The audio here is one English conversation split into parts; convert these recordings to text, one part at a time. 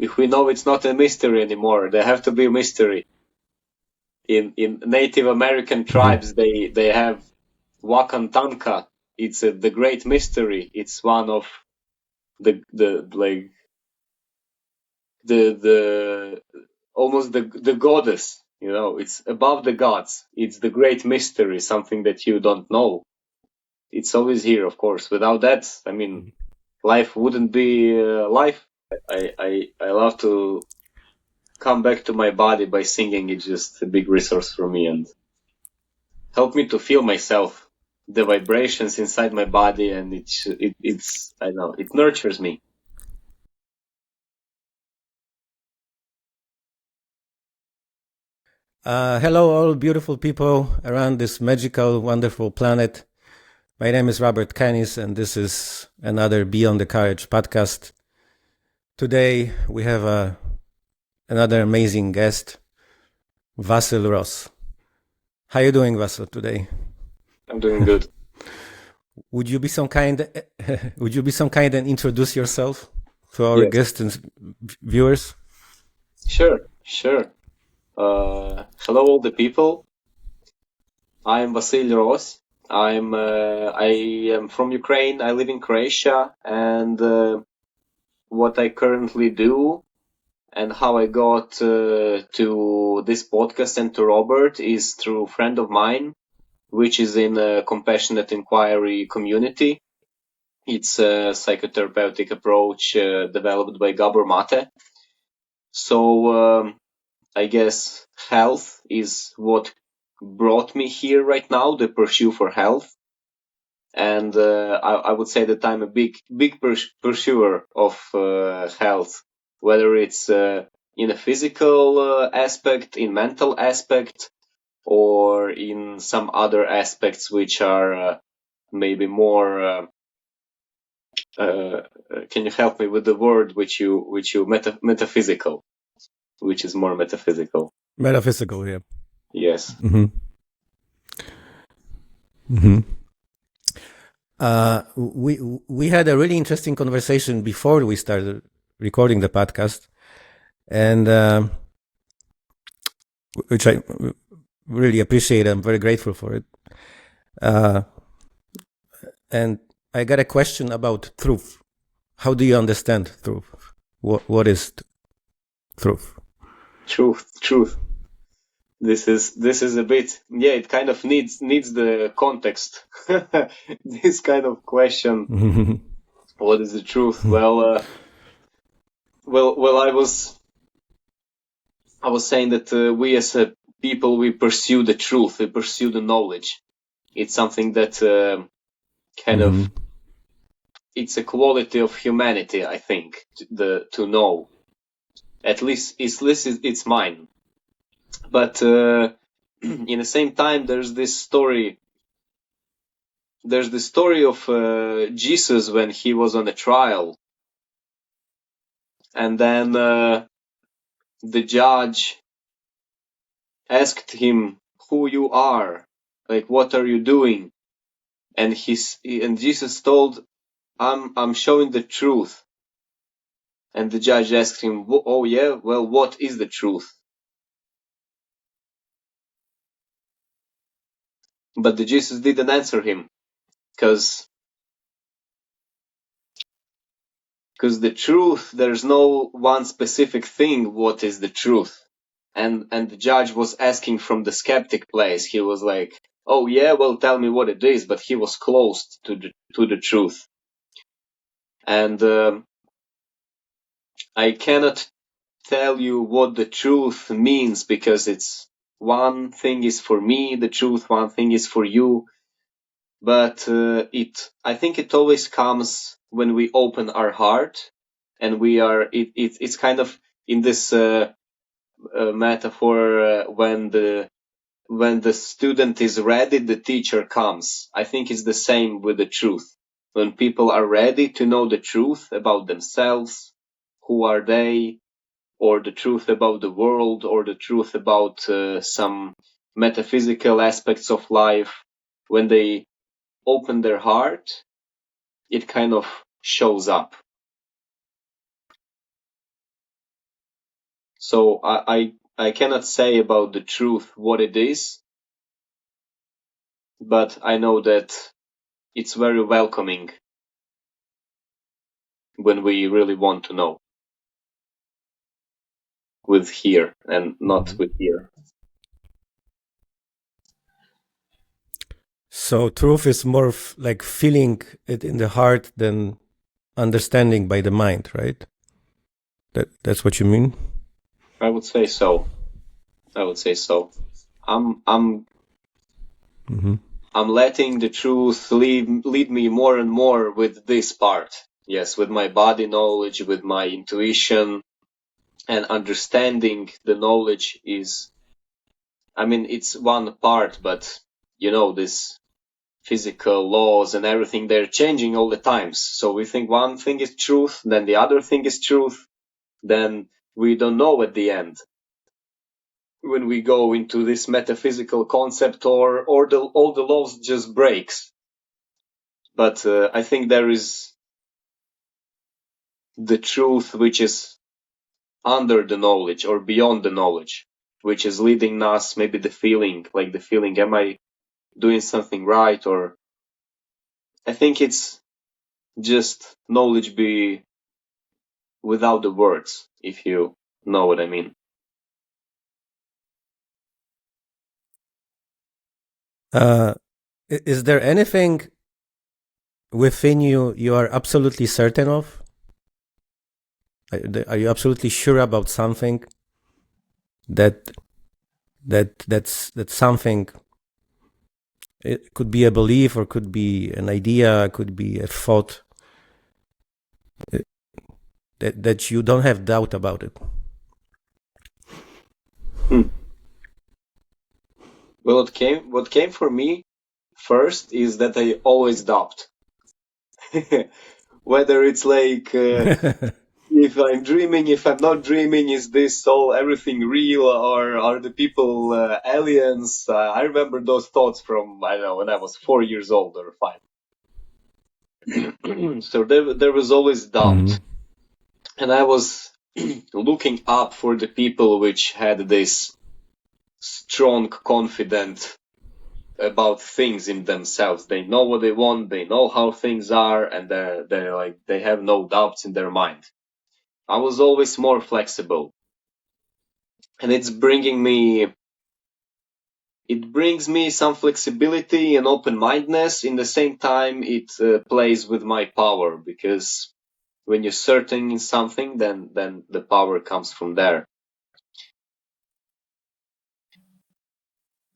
if we know it's not a mystery anymore, there have to be a mystery. In Native American tribes, they have Wakantanka. It's the great mystery. It's one of the almost the goddess. It's above the gods. It's the great mystery, something that you don't know. It's always here, of course. Without that, I mean, life wouldn't be life. I love to come back to my body by singing. It's just a big resource for me and help me to feel myself, the vibrations inside my body, and it's I know it nurtures me. Hello, all beautiful people around this magical, wonderful planet. My name is Robert Canis, and this is another Beyond the Courage podcast. Today, we have another amazing guest, Vasyl Ros. How are you doing, Vasyl, today? I'm doing good. Would you be some kind and introduce yourself to our Yes. guests and viewers? Sure. Hello, all the people. I am Vasyl Ros. I am from Ukraine. I live in Croatia, and what I currently do and how I got to this podcast and to Robert is through a friend of mine, which is in a compassionate inquiry community. It's a psychotherapeutic approach developed by Gabor Mate. So I guess health is what brought me here right now, the pursuit for health. And I would say that I'm a big pursuer of health, whether it's in a physical aspect, in mental aspect, or in some other aspects which are maybe more. Can you help me with the word which you metaphysical, which is more metaphysical? Metaphysical, yeah. Yes. Mm-hmm. Mm-hmm. We had a really interesting conversation before we started recording the podcast, and which I really appreciate. I'm very grateful for it. And I got a question about truth. How do you understand truth? What is truth? Truth. This is a bit, yeah, it kind of needs the context. This kind of question. What is the truth? Well, I was saying that we as a people, we pursue the truth, we pursue the knowledge. It's something that kind of, it's a quality of humanity, I think, to know. At least it's mine. But in the same time, there's the story of Jesus when he was on a trial, and then the judge asked him who you are, like what are you doing, and Jesus told, I'm showing the truth. And the judge asked him, oh yeah, well, what is the truth? But the Jesus didn't answer him, because the truth, there's no one specific thing what is the truth. And the judge was asking from the skeptic place. He was like, oh yeah, well, tell me what it is, but he was closed to the truth. And I cannot tell you what the truth means, because it's one thing is for me, the truth, one thing is for you. But I think it always comes when we open our heart, and it's kind of in this metaphor, when the student is ready, the teacher comes. I think it's the same with the truth. When people are ready to know the truth about themselves, who are they, or the truth about the world, or the truth about some metaphysical aspects of life, when they open their heart, it kind of shows up. So I cannot say about the truth what it is, but I know that it's very welcoming when we really want to know, with here and not with here. So truth is more like feeling it in the heart than understanding by the mind, right? That's what you mean? I would say so. I'm letting the truth lead me more and more with this part. Yes, with my body knowledge, with my intuition, and understanding the knowledge is, I mean, it's one part, but this physical laws and everything, they're changing all the times. So we think one thing is truth, then the other thing is truth, then we don't know at the end when we go into this metaphysical concept, or all the laws just breaks. But I think there is the truth which is under the knowledge or beyond the knowledge, which is leading us, maybe the feeling, am I doing something right? Or I think it's just knowledge be without the words, if you know what I mean. Is there anything within you are absolutely certain of? Are you absolutely sure about something that's something? It could be a belief, or could be an idea, could be a thought that you don't have doubt about it. Well, what came for me first is that I always doubt. Whether it's like if I'm dreaming, if I'm not dreaming, is this all everything real, or are the people aliens? I remember those thoughts from, I don't know, when I was 4 years old or 5. So there was always doubt, and I was looking up for the people which had this strong confidence about things in themselves. They know what they want, they know how things are, and they're like, they have no doubts in their mind. I was always more flexible, and it brings me some flexibility and open-mindedness. In the same time, it plays with my power, because when you're certain in something, then the power comes from there.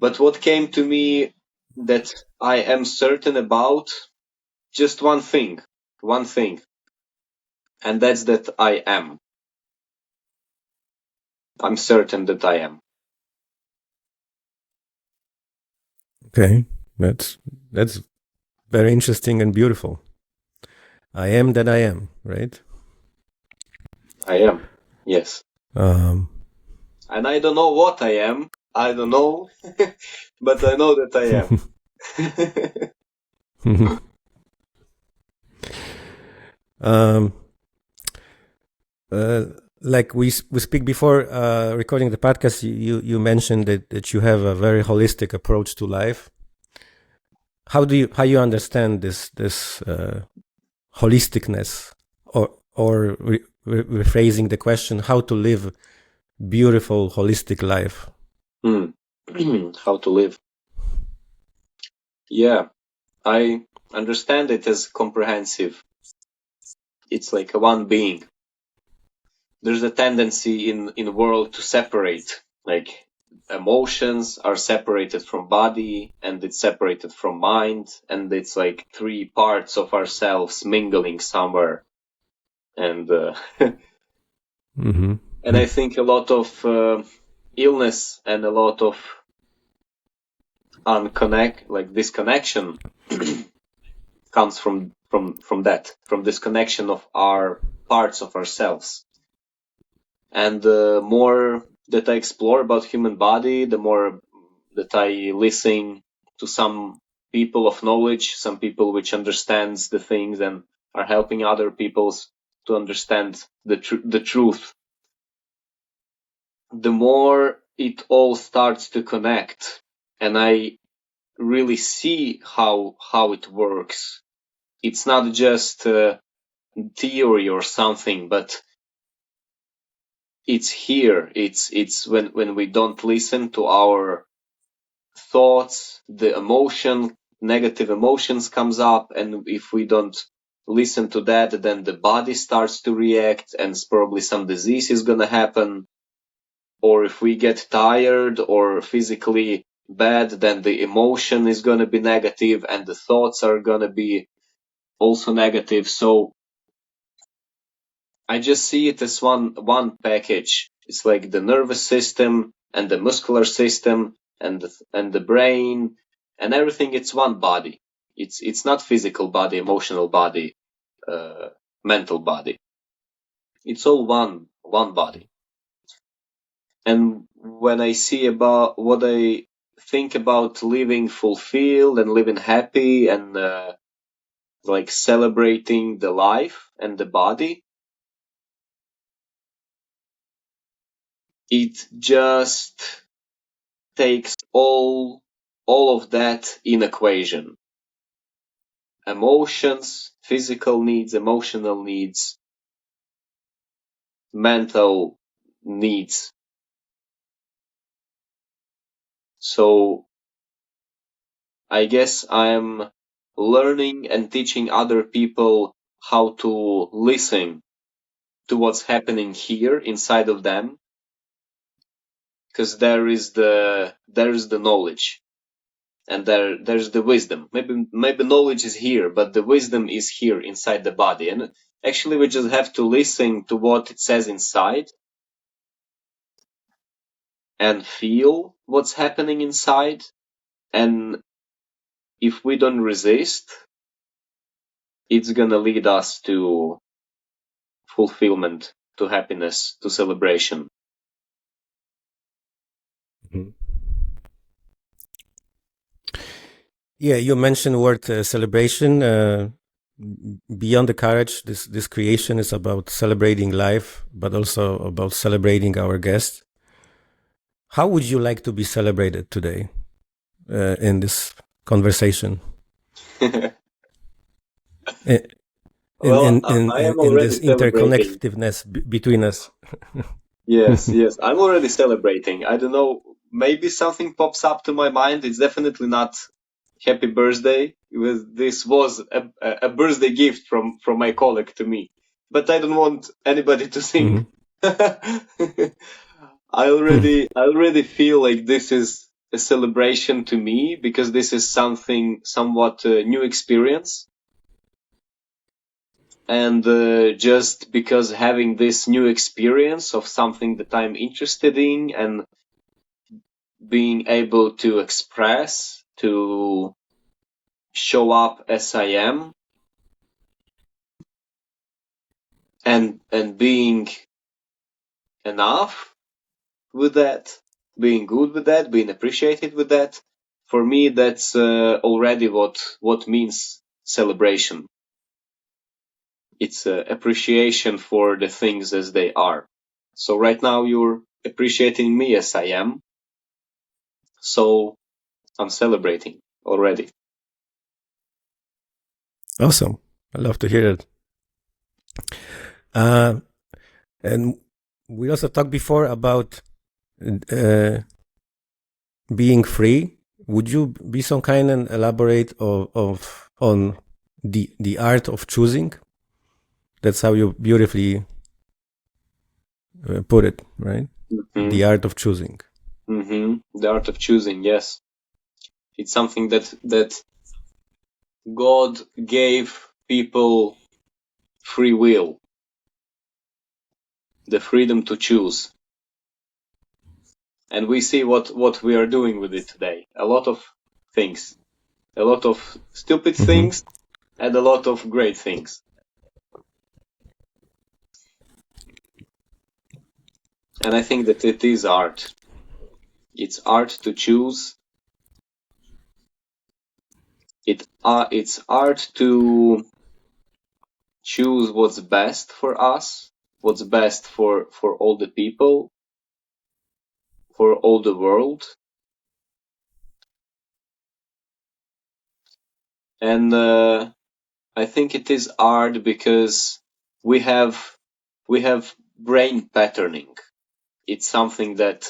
But what came to me that I am certain about, just one thing, and that's that I am. I'm certain that I am. Okay, that's very interesting and beautiful. I am that I am, right? I am, yes. And I don't know what I am. I don't know, but I know that I am. Like we speak before recording the podcast, you mentioned that you have a very holistic approach to life. How you understand this holisticness, or rephrasing the question, how to live beautiful holistic life? How to live? Yeah, I understand it as comprehensive. It's like a one being. There's a tendency in the world to separate, like emotions are separated from body, and it's separated from mind, and it's like three parts of ourselves mingling somewhere. And and I think a lot of illness and a lot of disconnection comes from disconnection of our parts of ourselves. And the more that I explore about human body, the more that I listen to some people of knowledge, some people which understands the things and are helping other peoples to understand the truth. the more it all starts to connect, and I really see how it works. It's not just theory or something, but it's here. It's when we don't listen to our thoughts, the negative emotions comes up, and if we don't listen to that, then the body starts to react, and probably some disease is gonna happen. Or if we get tired or physically bad, then the emotion is gonna be negative, and the thoughts are gonna be also negative. So I just see it as one package. It's like the nervous system and the muscular system and the brain and everything. It's one body. It's not physical body, emotional body, mental body. It's all one body. And when I see about what I think about living fulfilled and living happy and like celebrating the life and the body, it just takes all of that in equation. Emotions, physical needs, emotional needs, mental needs. So I guess I'm learning and teaching other people how to listen to what's happening here inside of them, because there is the knowledge. And there's the wisdom. Maybe knowledge is here, but the wisdom is here inside the body. And actually, we just have to listen to what it says inside and feel what's happening inside. And if we don't resist, it's gonna lead us to fulfillment, to happiness, to celebration. Mm-hmm. Yeah, you mentioned the word celebration. Beyond the courage, this creation is about celebrating life, but also about celebrating our guests. How would you like to be celebrated today in this conversation? Well, I am In already this celebrating. interconnectedness between us. Yes, yes, I'm already celebrating. I don't know, maybe something pops up to my mind. It's definitely not happy birthday. This was a birthday gift from my colleague to me, but I don't want anybody to think. I already feel like this is a celebration to me, because this is something somewhat new experience. And just because having this new experience of something that I'm interested in and being able to express, to show up as I am, and being enough with that, being good with that, being appreciated with that, for me that's already what means celebration. It's appreciation for the things as they are. So right now you're appreciating me as I am, so I'm celebrating already. Awesome. I love to hear it. And we also talked before about being free. Would you be some kind and elaborate of on the art of choosing? That's how you beautifully put it, right? Mm-hmm. The art of choosing. Mm-hmm. The art of choosing, yes. It's something that God gave people free will, the freedom to choose. And we see what we are doing with it today. A lot of things. A lot of stupid things and a lot of great things. And I think that it is art. It's art to choose. It's art to choose what's best for us, what's best for all the people, for all the world. And I think it is hard because we have brain patterning. It's something that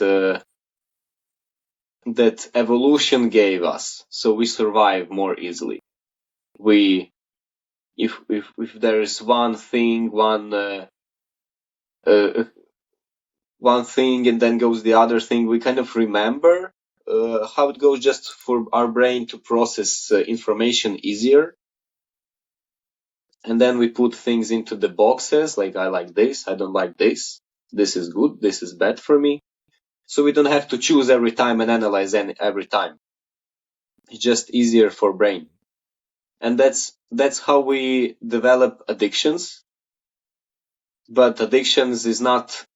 that evolution gave us, so we survive more easily. We, if there is one thing, one thing, and then goes the other thing, we kind of remember how it goes, just for our brain to process information easier. And then we put things into the boxes, like I like this, I don't like this, this is good, this is bad for me. So we don't have to choose every time and analyze every time. It's just easier for brain. And that's how we develop addictions. But addictions is not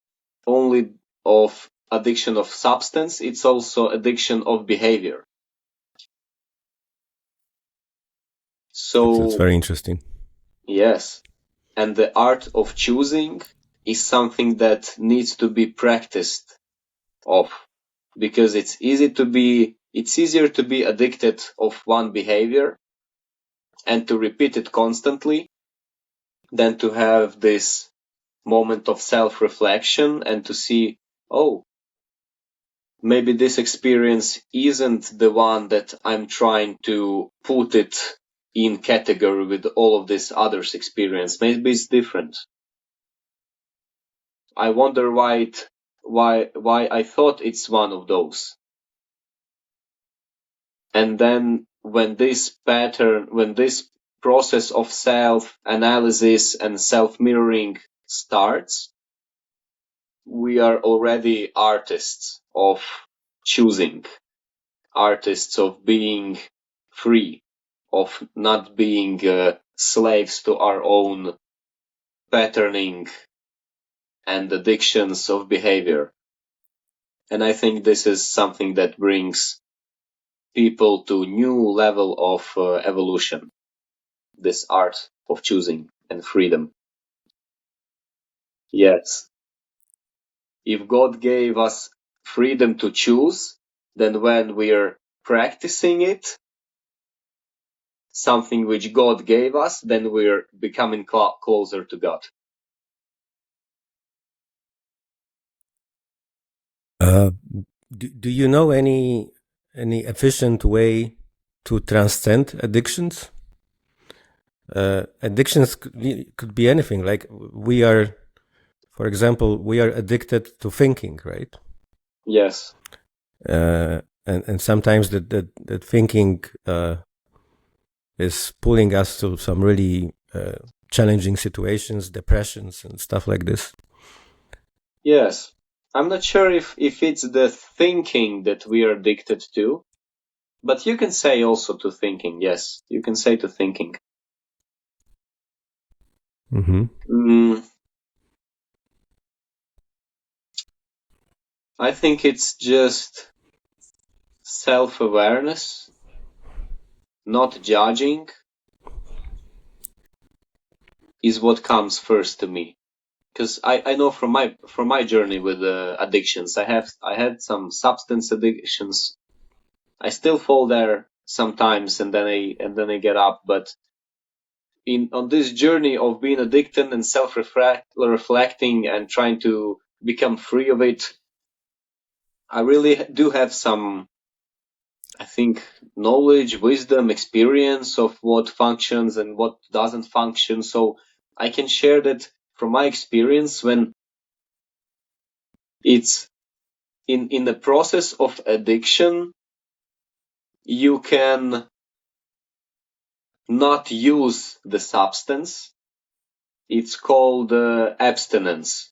only of addiction of substance, it's also addiction of behavior. That's So very interesting. yes, and the art of choosing is something that needs to be practiced of, because it's easier to be addicted of one behavior and to repeat it constantly than to have this moment of self-reflection and to see, oh, maybe this experience isn't the one that I'm trying to put it in category with all of this others experience. Maybe it's different. I wonder why I thought it's one of those. And then when this process of self-analysis and self-mirroring starts, we are already artists of choosing, artists of being free, of not being slaves to our own patterning and addictions of behavior. And I think this is something that brings people to new level of evolution, this art of choosing and freedom. Yes. If God gave us freedom to choose, then when we're practicing it, something which God gave us, then we're becoming closer to God. Do you know any efficient way to transcend addictions? Addictions could be anything. Like we are, for example, we are addicted to thinking, right? Yes. And sometimes that thinking is pulling us to some really challenging situations, depressions, and stuff like this. Yes. I'm not sure if it's the thinking that we are addicted to, but you can say also to thinking. Yes, you can say to thinking. I think it's just self-awareness, not judging, is what comes first to me. Because I know from my journey with addictions, I had some substance addictions. I still fall there sometimes, and then I get up. But on this journey of being addicted and reflecting and trying to become free of it, I really do have some, I think, knowledge, wisdom, experience of what functions and what doesn't function. So I can share that from my experience. When it's in the process of addiction, you can not use the substance. It's called abstinence,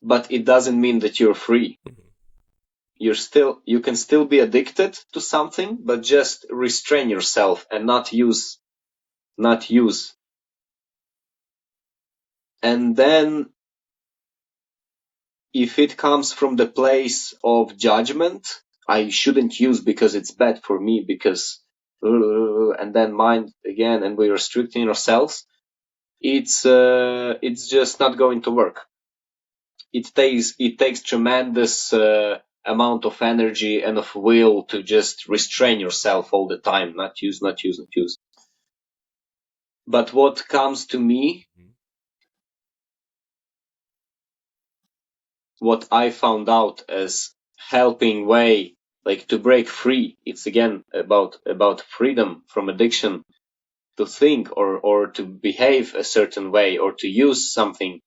but it doesn't mean that you're free. You can still be addicted to something, but just restrain yourself and not use. And then if it comes from the place of judgment, I shouldn't use because it's bad for me, because and then mind again, and we're restricting ourselves. It's just not going to work. It takes tremendous amount of energy and of will to just restrain yourself all the time, not use. But what comes to me, what I found out as helping way, like to break free, it's again about freedom from addiction, to think or to behave a certain way or to use something,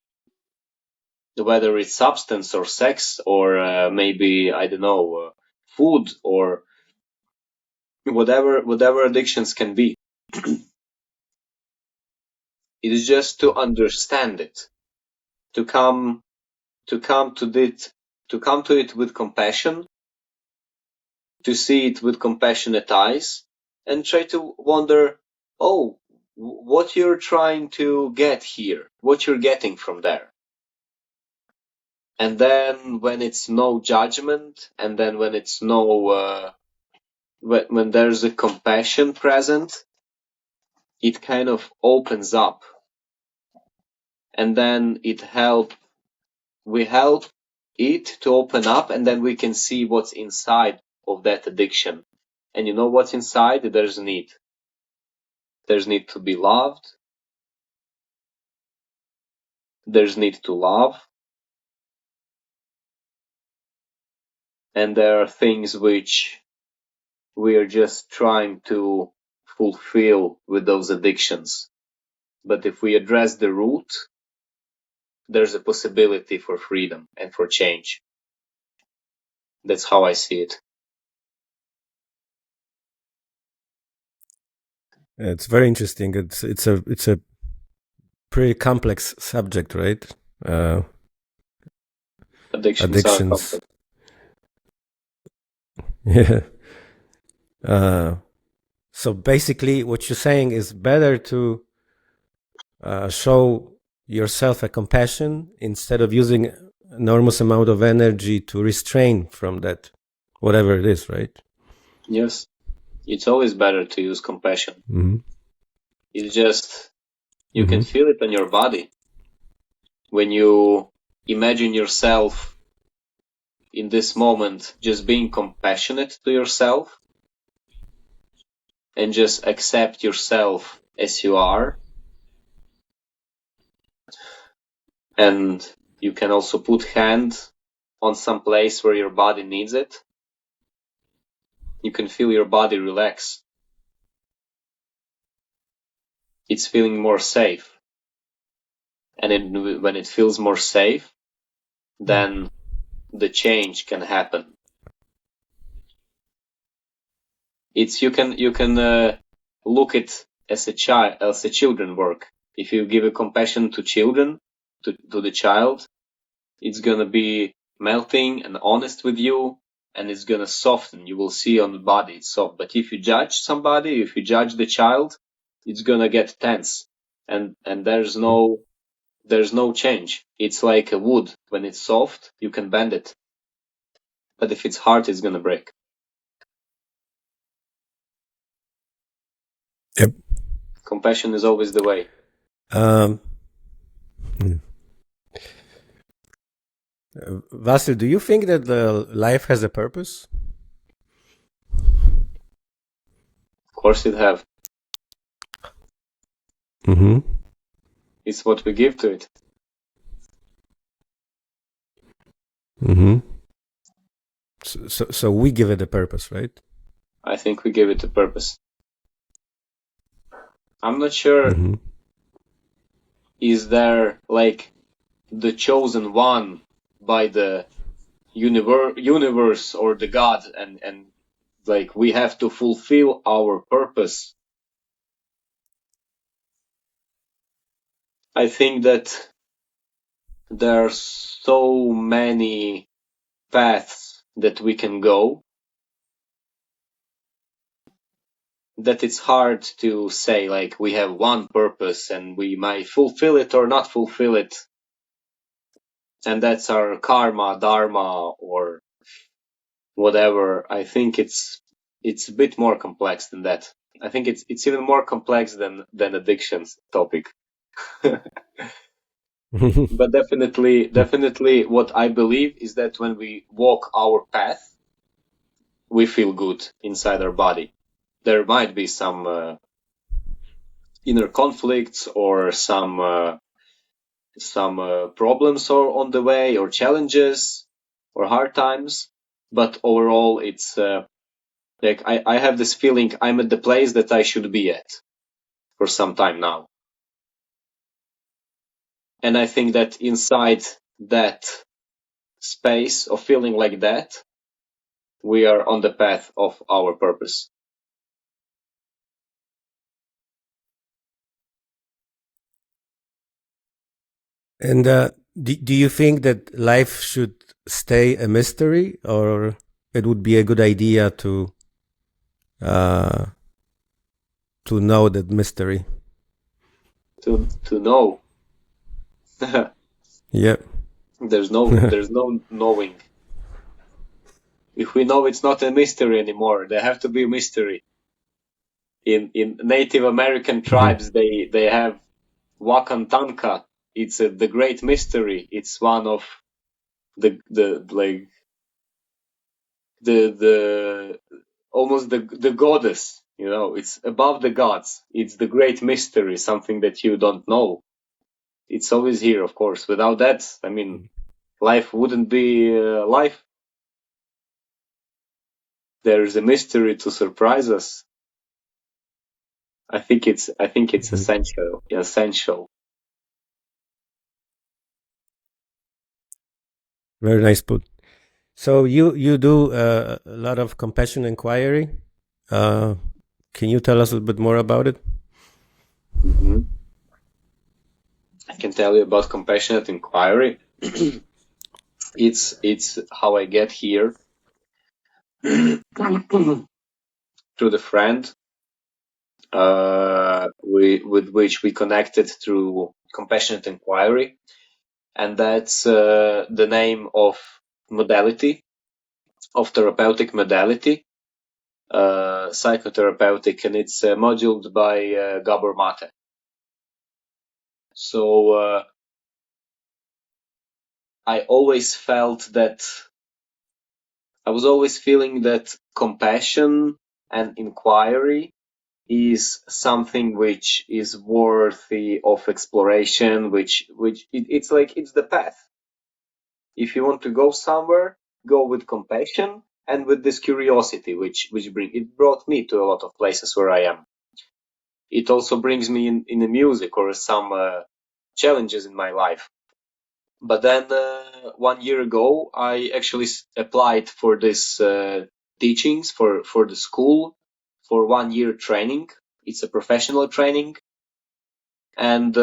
whether it's substance or sex or maybe, I don't know, food or whatever addictions can be. It is just to understand it, to come to it with compassion, to see it with compassionate eyes, and try to wonder, oh, what you're trying to get here, what you're getting from there. And then when it's no judgment, and then when it's no when there's a compassion present, it kind of opens up, and then we help it to open up, and then we can see what's inside of that addiction. And you know what's inside? There's need to be loved, there's need to love, and there are things which we are just trying to fulfill with those addictions. But if we address the root, there's a possibility for freedom and for change. That's how I see it. It's very interesting. It's a pretty complex subject, right? Addictions are complex. Yeah. So basically, what you're saying is better to show yourself a compassion instead of using enormous amount of energy to restrain from that, whatever it is, right? Yes, it's always better to use compassion. Mm-hmm. It's just, you can feel it on your body. When you imagine yourself in this moment just being compassionate to yourself and just accept yourself as you are. And you can also put hand on some place where your body needs it. You can feel your body relax. It's feeling more safe. And when it feels more safe, then the change can happen. You can look it as a children work. If you give a compassion to children, to the child, it's gonna be melting and honest with you, and it's gonna soften. You will see on the body it's soft. But if you judge somebody, if you judge the child, it's gonna get tense, and there's no change. It's like a wood. When it's soft, you can bend it, but if it's hard, it's gonna break. Yep. Compassion is always the way. Vasyl, do you think that the life has a purpose? Of course it have. Mm-hmm. It's what we give to it. Mm-hmm. So we give it a purpose, right? I think we give it a purpose. I'm not sure. Mm-hmm. Is there like the chosen one by the universe or the God, and like we have to fulfill our purpose? I think that there are so many paths that we can go that it's hard to say like we have one purpose and we might fulfill it or not fulfill it, and that's our karma, dharma, or whatever. I think it's a bit more complex than that. I think it's even more complex than addictions topic. But definitely what I believe is that when we walk our path, we feel good inside our body. There might be some inner conflicts or some problems or on the way or challenges or hard times, but overall it's like I have this feeling I'm at the place that I should be at for some time now. And I think that inside that space of feeling like that, we are on the path of our purpose. And do you think that life should stay a mystery, or it would be a good idea uh, to know that mystery? To know. Yeah. there's no knowing. If we know, it's not a mystery anymore. There have to be a mystery. In Native American tribes, they have Wakantanka. It's the great mystery. It's one of the like the almost the goddess. You know, it's above the gods. It's the great mystery, something that you don't know. It's always here, of course. Without that, I mean, life wouldn't be life. There's a mystery to surprise us. I think it's essential. Very nice put. So you do a lot of compassion inquiry. Uh, can you tell us a little bit more about it? Hmm. I can tell you about compassionate inquiry. It's how I get here through the friend with which we connected through compassionate inquiry, and that's the name of modality of therapeutic modality, psychotherapeutic, and it's moduled by Gabor Mate. So I always felt that I was always feeling that compassion and inquiry is something which is worthy of exploration, it's like it's the path. If you want to go somewhere, go with compassion and with this curiosity, it brought me to a lot of places where I am. It also brings me in the music or some challenges in my life. But then 1 year ago, I actually applied for this teachings for the school for 1 year training. It's a professional training, and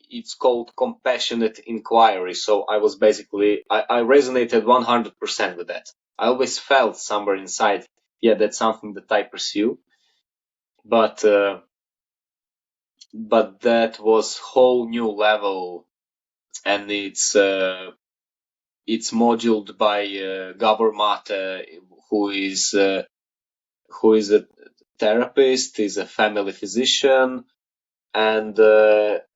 it's called compassionate inquiry. So I was basically I resonated 100% with that. I always felt somewhere inside, yeah, that's something that I pursue. But that was whole new level, and it's moduled by Gabor Mate, who is a therapist, is a family physician, and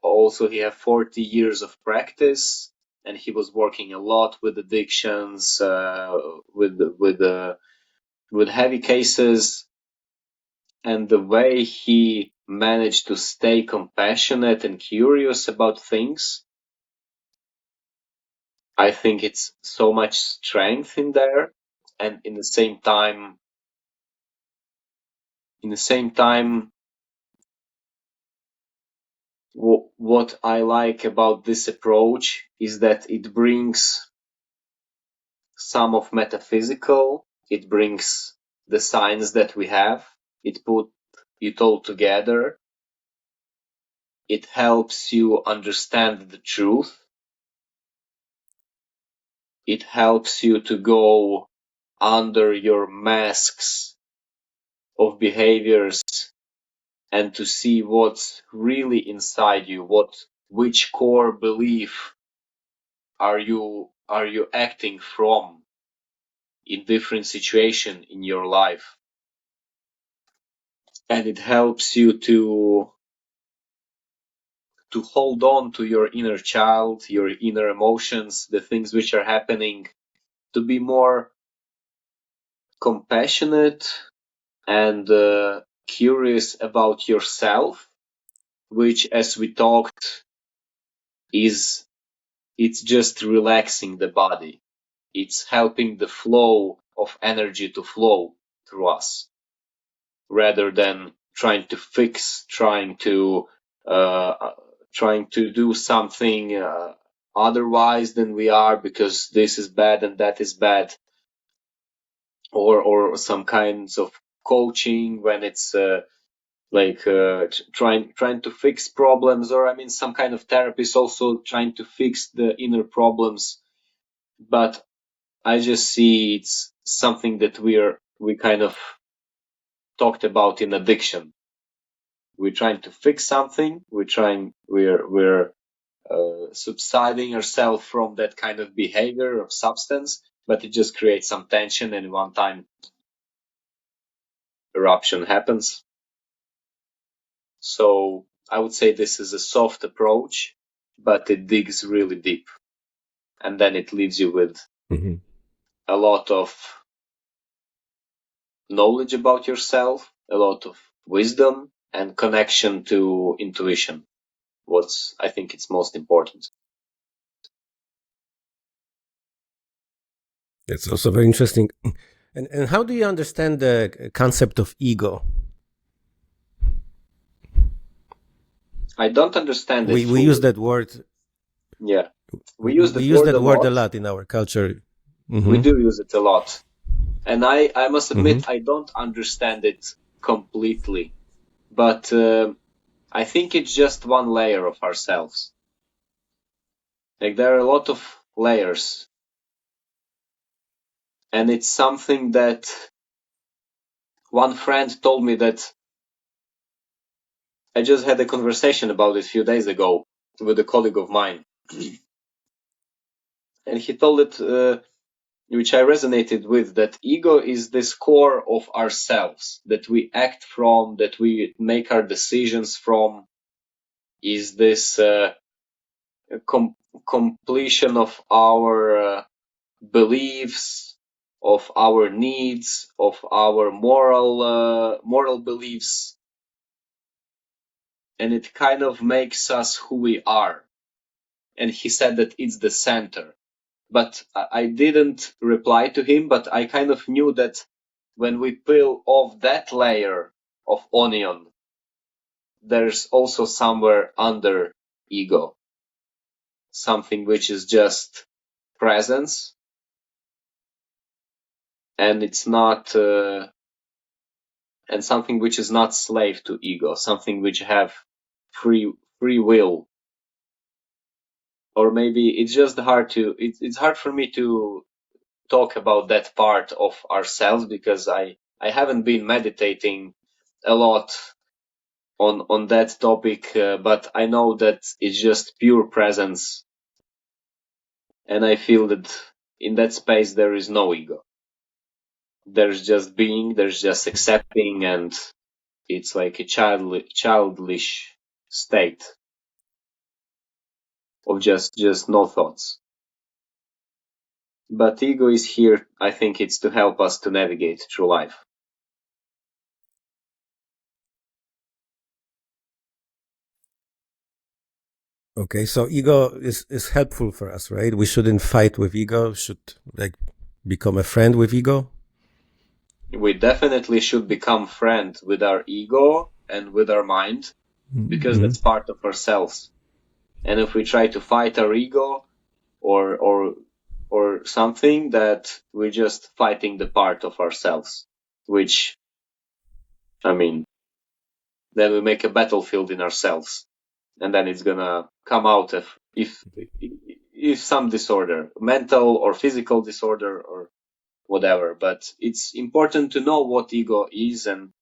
also he had 40 years of practice, and he was working a lot with addictions, with heavy cases, and the way he managed to stay compassionate and curious about things. I think it's so much strength in there, and in the same time, what I like about this approach is that it brings some of metaphysical, it brings the science that we have, it put it all together, it helps you understand the truth, it helps you to go under your masks of behaviors and to see what's really inside you, which core belief are you acting from in different situation in your life. And it helps you to hold on to your inner child, your inner emotions, the things which are happening, to be more compassionate and curious about yourself, which, as we talked, it's just relaxing the body. It's helping the flow of energy to flow through us, rather than trying to fix, trying to do something otherwise than we are, because this is bad and that is bad, or some kinds of coaching when it's trying to fix problems, or I mean some kind of therapist also trying to fix the inner problems. But I just see it's something that we kind of talked about in addiction. We're trying to fix something. We're subsiding ourselves from that kind of behavior or substance, but it just creates some tension, and one time eruption happens. So I would say this is a soft approach, but it digs really deep, and then it leaves you with a lot of knowledge about yourself, a lot of wisdom, and connection to intuition. I think it's most important. That's also very interesting. And how do you understand the concept of ego? I don't understand it We fully. use that word. Yeah, we We use that use word that a word lot. a lot in our culture. We do use it a lot. And I must admit, Mhm. I don't understand it completely. But I think it's just one layer of ourselves. Like, there are a lot of layers. And it's something that one friend told me that I just had a conversation about it a few days ago with a colleague of mine. And he told it, which I resonated with, that ego is this core of ourselves, that we act from, that we make our decisions from, is this completion of our beliefs, of our needs, of our moral beliefs, and it kind of makes us who we are. And he said that it's the center. But I didn't reply to him, but I kind of knew that when we peel off that layer of onion, there's also somewhere under ego, something which is just presence, and it's not, and something which is not slave to ego, something which have free will. Or maybe it's just it's hard for me to talk about that part of ourselves, because I haven't been meditating a lot on that topic, but I know that it's just pure presence, and I feel that in that space there is no ego. There's just being, there's just accepting, and it's like a childish state of just no thoughts. But ego is here, I think it's to help us to navigate through life. Okay, so ego is helpful for us, right? We shouldn't fight with ego. Should like become a friend with ego. We definitely should become friends with our ego and with our mind, because that's part of ourselves. And if we try to fight our ego or something, that we're just fighting the part of ourselves, which, I mean, then we make a battlefield in ourselves, and then it's gonna come out if some disorder, mental or physical disorder or whatever. But it's important to know what ego is, and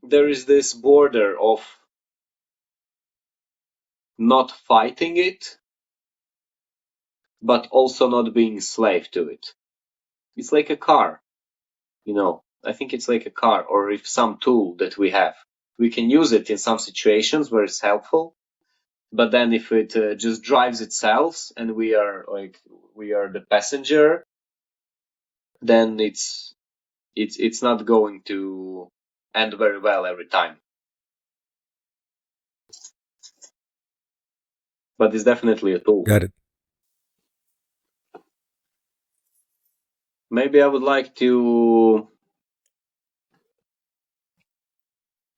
there is this border of not fighting it, but also not being slave to it. It's like a car, I think it's like a car, or if some tool that we have. we can use it in some situations where it's helpful. But then if it just drives itself and we are the passenger, then it's not going to end very well every time. But it's definitely a tool. Got it. Maybe I would like to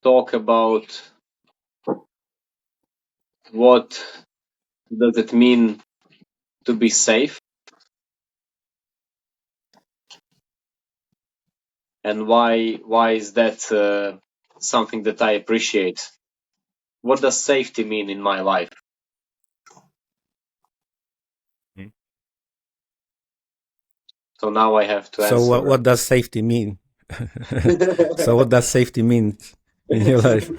talk about what does it mean to be safe, and why is that something that I appreciate. What does safety mean in my life? So now I have to So answer. what does safety mean? So what does safety mean in your life?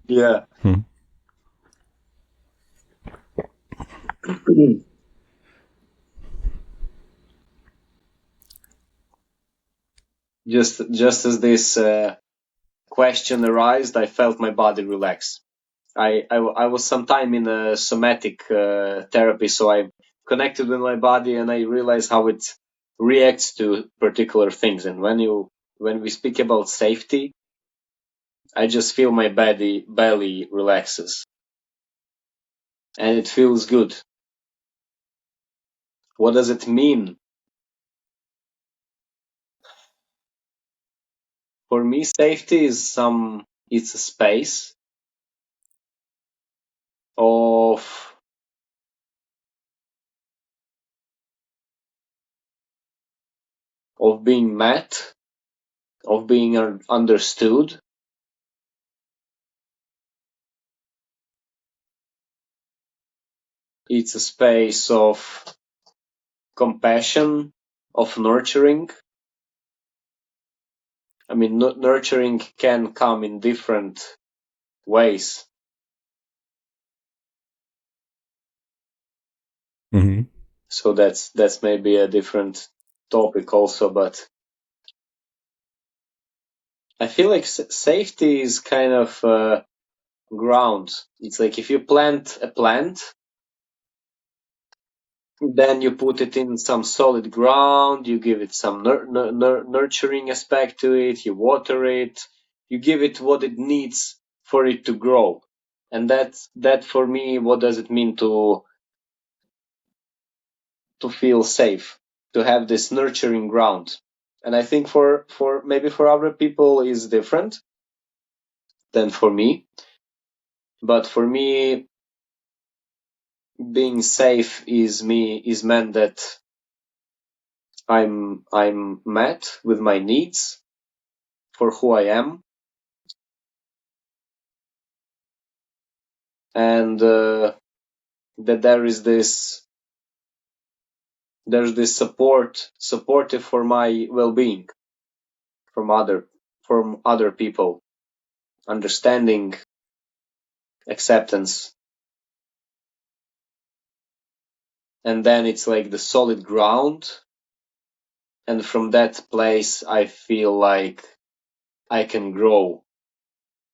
Yeah. Just as this question arose, I felt my body relax. I was sometime in a somatic therapy, so I connected with my body and I realized how it reacts to particular things. And when we speak about safety, I just feel my belly relaxes, and it feels good. What does it mean? For me, safety is it's a space of being met, of being understood. It's a space of compassion, of nurturing. I mean, nurturing can come in different ways. Mm-hmm. So that's maybe a different topic also, but I feel like safety is kind of ground. It's like if you plant a plant, then you put it in some solid ground, you give it some nurturing aspect to it, you water it, you give it what it needs for it to grow. And that for me, what does it mean to feel safe, to have this nurturing ground? And I think for maybe for other people is different than for me. But for me, being safe is meant that I'm met with my needs for who I am, and that there's this supportive for my well-being from other people, understanding, acceptance, and then it's like the solid ground, and from that place I feel like I can grow.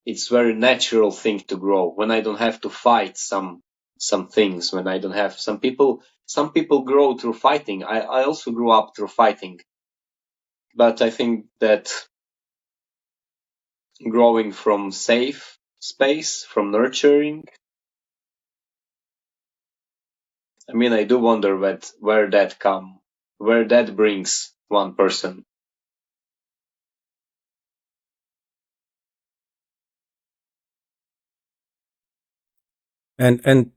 It's very natural thing to grow when I don't have to fight some things, when I don't have some people grow through fighting. I also grew up through fighting, but I think that growing from safe space, from nurturing, I mean, I do wonder where that brings one person. And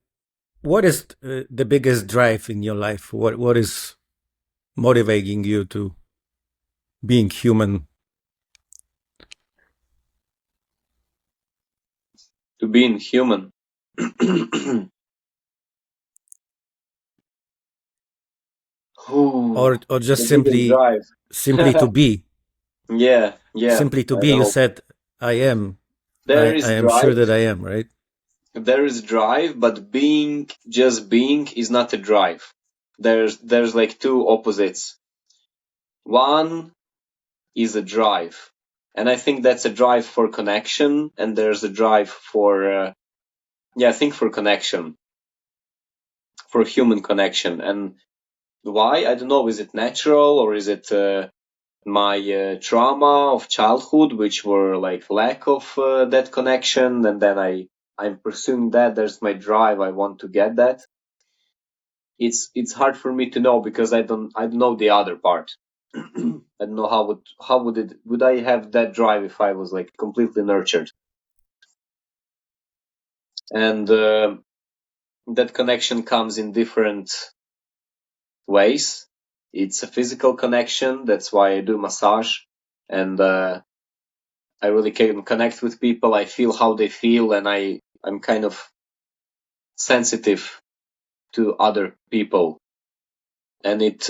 what is the biggest drive in your life? What is motivating you to being human? To being human. Or just The biggest simply to drive. be. Yeah, Simply to I be. You know. said I am. There I is am sure drive. that I am, right? There is drive, but just being is not a drive. There's like two opposites. One is a drive, And I think that's a drive for connection, and there's a drive for, I think for connection, for human connection. And why? I don't know. Is it natural, or is it my trauma of childhood, which were like lack of that connection, and then I'm pursuing that. There's my drive. I want to get that. It's hard for me to know because I don't know the other part. I don't know how would I have that drive if I was like completely nurtured. And that connection comes in different ways. It's a physical connection. That's why I do massage, and I really can connect with people. I feel how they feel, and I'm kind of sensitive to other people, and it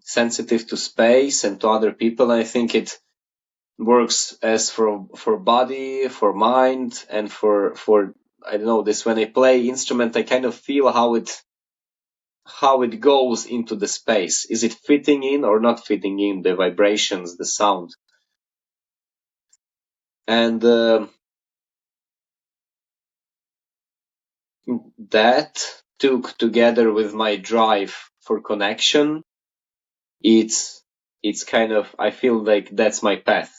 sensitive to space and to other people. And I think it works as for body, for mind, and for I don't know, this when I play instrument, I kind of feel how it goes into the space. Is it fitting in or not fitting in, the vibrations, the sound? And that took together with my drive for connection, it's kind of, I feel like that's my path,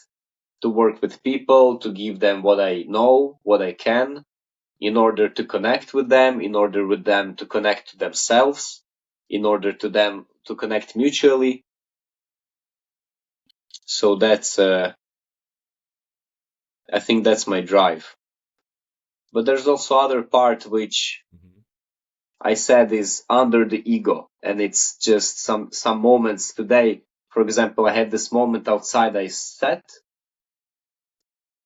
to work with people, to give them what I know, what I can, in order to connect with them, in order with them to connect to themselves, in order to them to connect mutually. So that's I think that's my drive. But there's also other part which I said is under the ego, and it's just some moments today. For example, I had this moment outside. I sat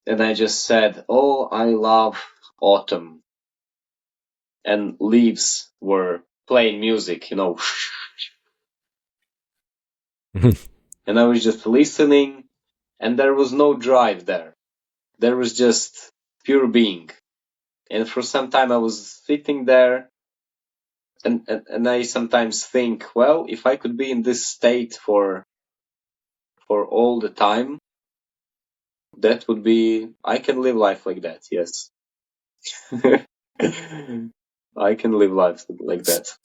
and I just said, "Oh, I love autumn," and leaves were playing music, and I was just listening, and there was no drive there. There was just pure being. And for some time I was sitting there, and I sometimes think, well, if I could be in this state for all the time, that would be, I can live life like that, yes. I can live life like that.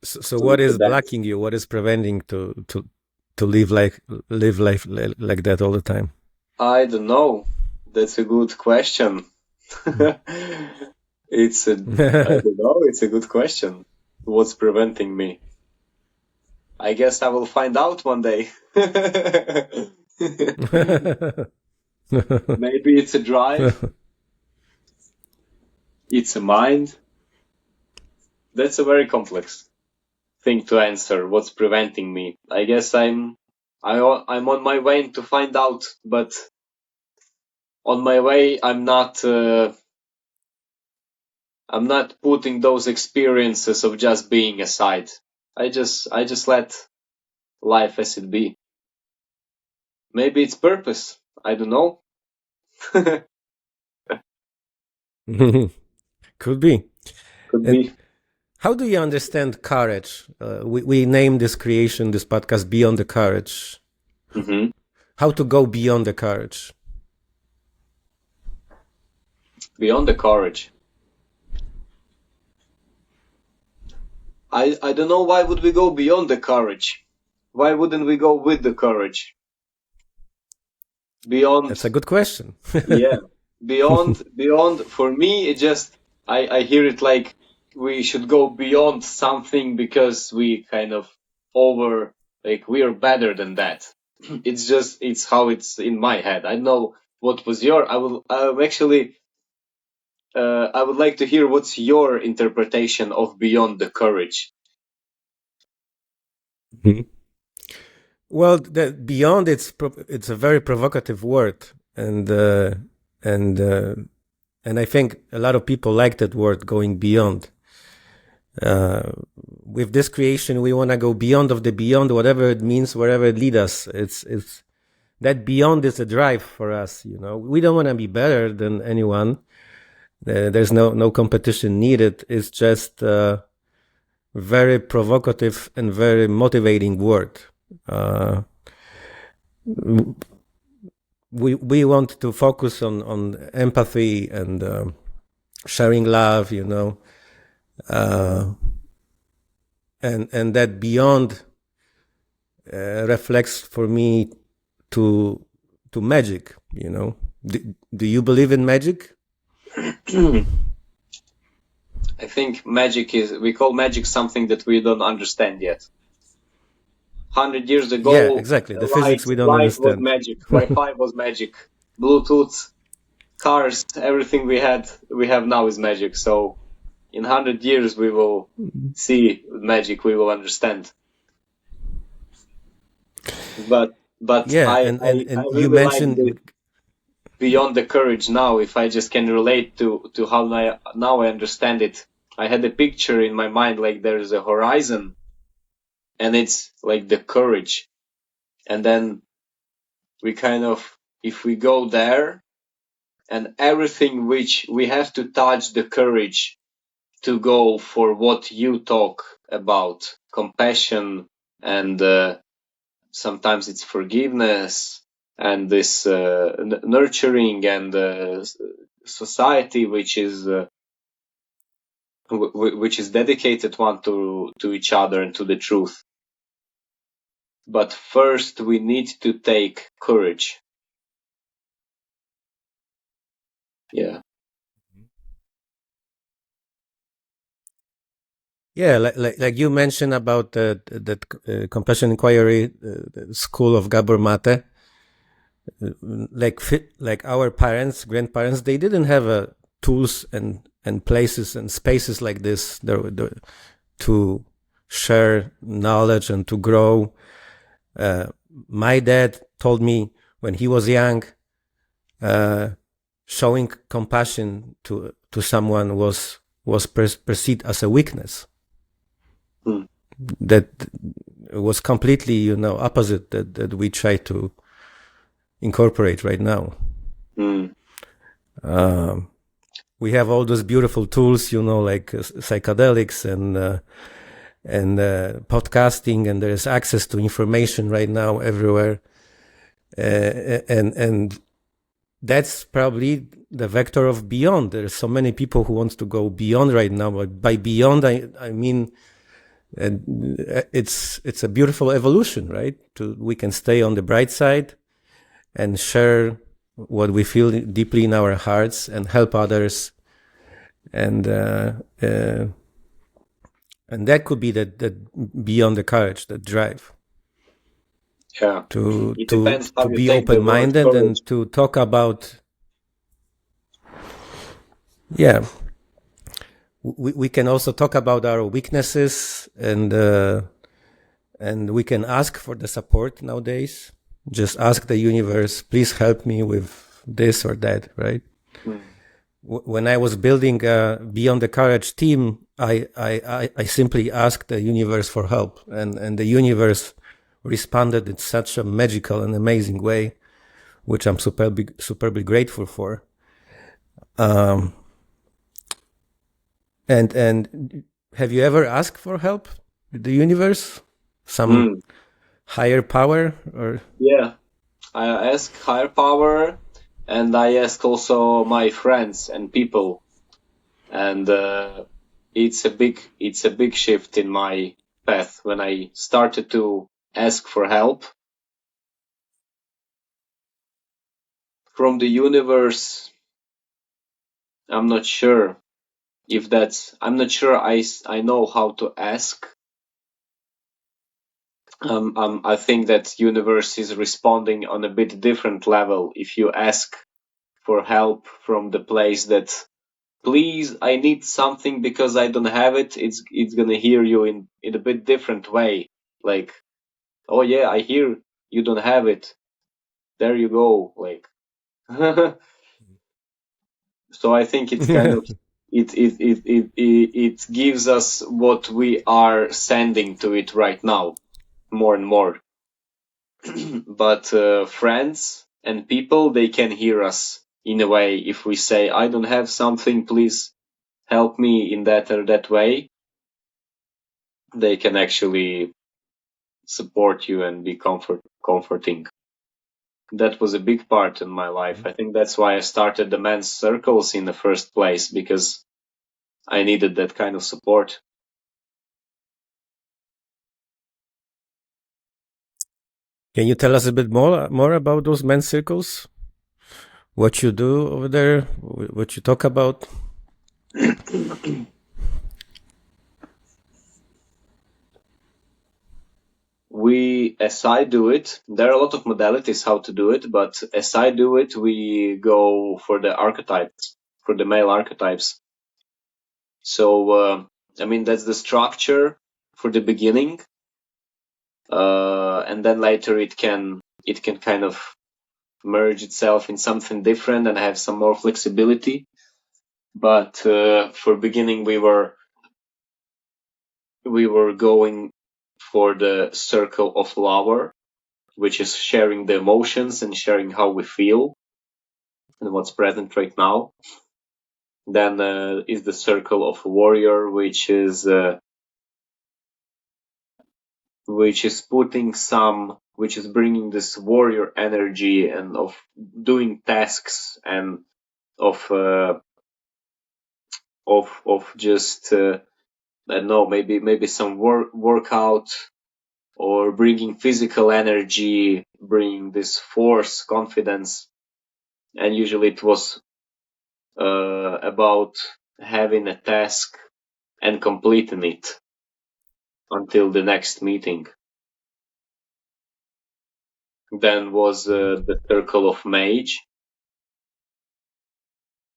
So what is blocking you? What is preventing to live life like that all the time? I don't know. That's a good question. I don't know. It's a good question. What's preventing me? I guess I will find out one day. Maybe it's a drive. It's a mind. That's a very complex thing to answer. What's preventing me? I guess I'm on my way to find out, but on my way I'm not putting those experiences of just being aside. I just let life as it be. Maybe it's purpose. I don't know. Could be. Could be. How do you understand courage? We name this creation, this podcast, Beyond the Courage. Mm-hmm. How to go beyond the courage? Beyond the courage. I don't know, why would we go beyond the courage? Why wouldn't we go with the courage? Beyond. That's a good question. Yeah. Beyond, for me, it just, I hear it like we should go beyond something because we kind of we are better than that. It's how it's in my head. I know what was I would like to hear what's your interpretation of beyond the courage. Mm-hmm. Well, beyond, it's a very provocative word, and I think a lot of people like that word, going beyond. With this creation, we want to go beyond of the beyond, whatever it means, wherever it leads us. It's that beyond is a drive for us. We don't want to be better than anyone. There's no competition needed. It's just a very provocative and very motivating word. we want to focus on empathy and sharing love, and that beyond reflects for me to magic. Do you believe in magic? I think we call magic something that we don't understand yet. 100 years ago, yeah, exactly. The physics we don't light was understand. magic, Wi-Fi was magic, Bluetooth, cars, everything we have now is magic. So in 100 years we will see magic, we will understand. But Yeah, I and you really like this mentioned, beyond the courage now. If I just can relate to how now I understand it. I had a picture in my mind, like there's a horizon, and it's like the courage, and then we kind of, if we go there, and everything which we have to touch the courage to go for what you talk about, compassion, and sometimes it's forgiveness, and this nurturing, and society which is which is dedicated one to each other and to the truth. But first we need to take courage. Yeah. yeah, like you mentioned about that compassion inquiry school of Gabor Mate. Like our parents, grandparents, they didn't have tools and places and spaces like this to share knowledge and to grow. My dad told me when he was young, showing compassion to someone was perceived as a weakness. Hmm. That was completely, opposite that we try to incorporate right now. Hmm. We have all those beautiful tools, like psychedelics and podcasting, and there is access to information right now everywhere, and that's probably the vector of beyond. There's so many people who want to go beyond right now. But by beyond, I mean it's a beautiful evolution, right? We can stay on the bright side and share what we feel deeply in our hearts and help others, and that could be that beyond the courage, that drive. Yeah. To It to depends how to you be take the word open-minded courage. and to talk about. Yeah, we can also talk about our weaknesses, and we can ask for the support nowadays. Just ask the universe, please help me with this or that, right? Hmm. When I was building a Beyond the Courage team, I simply asked the universe for help, and the universe responded in such a magical and amazing way, which I'm superbly grateful for. And have you ever asked for help with the universe, some Hmm. higher power, or? Yeah. I ask higher power, and I ask also my friends and people, and it's a big shift in my path when I started to ask for help from the universe. I'm not sure if that's. I'm not sure I know how to ask. I think that universe is responding on a bit different level if you ask for help from the place that, please, I need something because I don't have it. It's gonna hear you in a bit different way. Like, oh yeah, I hear you don't have it. There you go. Like, so I think it's kind of, it gives us what we are sending to it right now, more and more. But friends and people, they can hear us in a way. If we say, I don't have something, please help me in that or that way, they can actually support you and be comforting. that was a big part in my life. I think that's why I started the men's circles in the first place, because I needed that kind of support. Can you tell us a bit more about those men's circles? What you do over there? What you talk about? As I do it, there are a lot of modalities how to do it, but as I do it, we go for the archetypes, for the male archetypes. So, that's the structure for the beginning, and then later it can kind of merge itself in something different and have some more flexibility. But for beginning, we were going for the circle of lover, which is sharing the emotions and sharing how we feel and what's present right now. Then is the circle of warrior, which is bringing this warrior energy and of doing tasks and of just I don't know, maybe some workout, or bringing physical energy, bringing this force, confidence. And usually it was about having a task and completing it until the next meeting. Then was the circle of mage,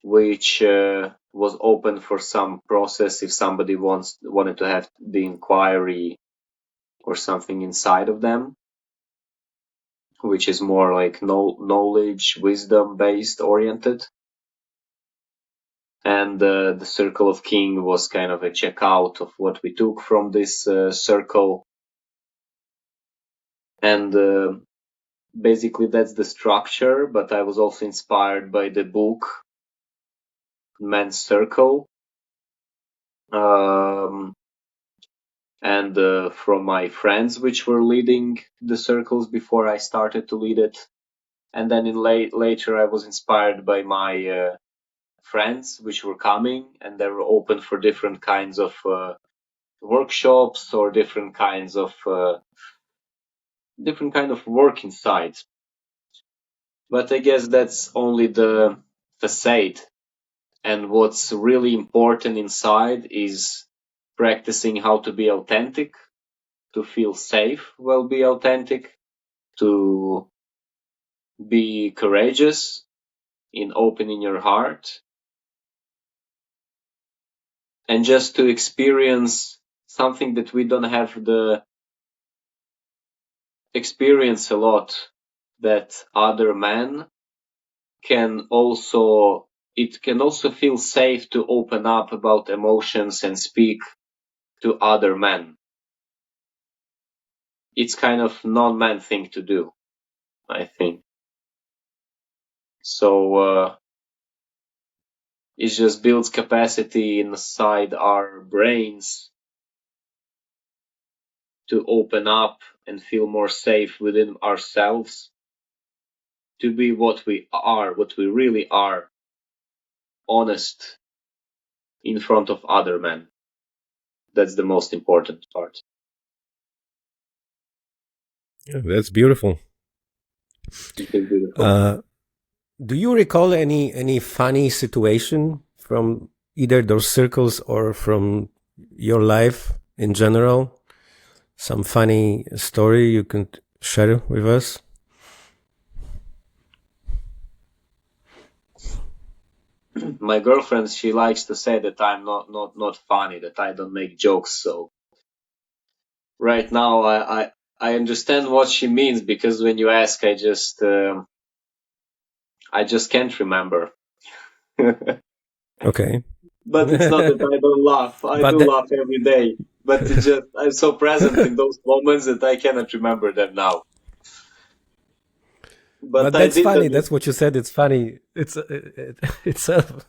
which was open for some process if somebody wanted to have the inquiry or something inside of them, which is more like knowledge, wisdom based oriented. And the circle of king was kind of a checkout of what we took from this circle. And basically that's the structure, but I was also inspired by the book Men's Circle, and from my friends which were leading the circles before I started to lead it. And then later I was inspired by my friends which were coming, and they were open for different kinds of workshops or different kind of work inside. But I guess that's only the facade, and what's really important inside is practicing how to be authentic, to feel safe while be authentic, to be courageous in opening your heart, and just to experience something that we don't have the experience a lot, that other men can also feel safe to open up about emotions and speak to other men. It's kind of non-man thing to do, I think. So it just builds capacity inside our brains to open up and feel more safe within ourselves, to be what we really are, honest in front of other men. That's the most important part. Yeah, that's beautiful. It is beautiful. Do you recall any funny situation from either those circles or from your life in general? Some funny story you can share with us? My girlfriend, she likes to say that I'm not funny, that I don't make jokes. So right now I understand what she means, because when you ask, I just can't remember. Okay. But it's not that I don't laugh. I But do that, laugh every day. But it's just I'm so present in those moments that I cannot remember them now. But but I that's did funny. understand. That's what you said. It's funny. It's itself.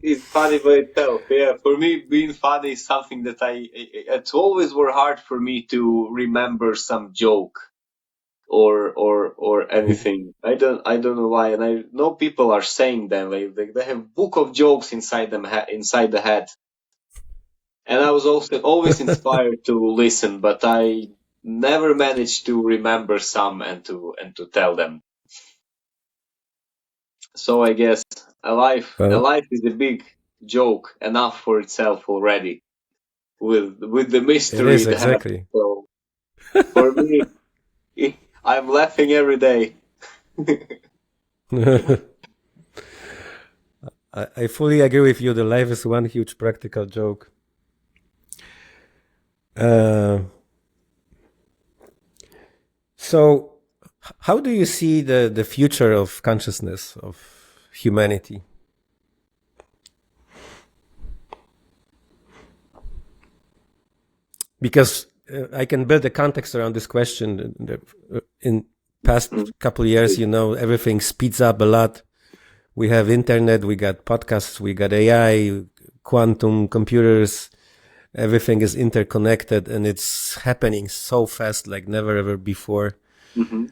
It's funny by itself. Yeah, for me, being funny is something that it's always were hard for me to remember some joke or anything. I don't know why, and I know people are saying them. Like they have book of jokes inside them, inside the head. And I was also always inspired to listen, but I never managed to remember some and to tell them. So I guess a life is a big joke enough for itself already, with the It mystery is it has. exactly. So for me, I'm laughing every day. I fully agree with you. The life is one huge practical joke. So, how do you see the future of consciousness of humanity? Because I can build a context around this question. In past couple of years, everything speeds up a lot. We have internet, we got podcasts, we got AI, quantum computers. Everything is interconnected, and it's happening so fast, like never ever before. Mm-hmm.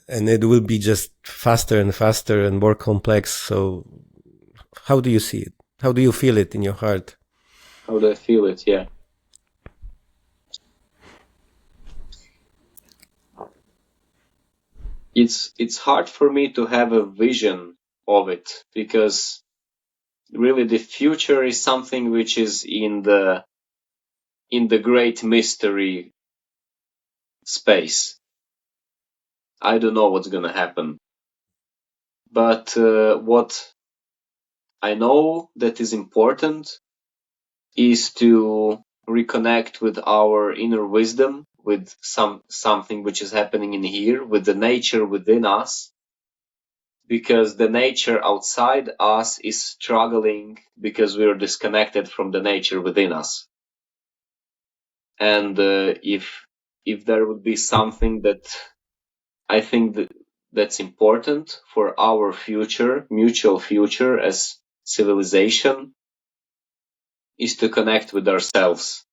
And it will be just faster and faster and more complex. So, how do you see it? How do you feel it in your heart? How do I feel it? Yeah. It's hard for me to have a vision of it, because really the future is something which is in the great mystery space. I don't know what's gonna happen, but what I know that is important is to reconnect with our inner wisdom, with something which is happening in here, with the nature within us, because the nature outside us is struggling because we are disconnected from the nature within us. And if there would be something that I think that's important for our future, mutual future as civilization, is to connect with ourselves,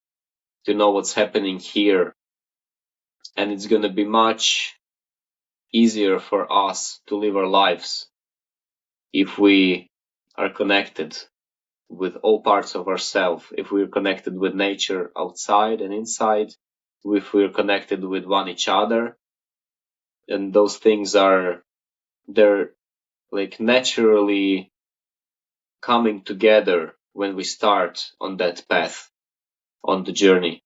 to know what's happening here. And it's going to be much easier for us to live our lives if we are connected with all parts of ourselves, if we're connected with nature outside and inside, if we're connected with one each other. And those things they're like naturally coming together when we start on that path, on the journey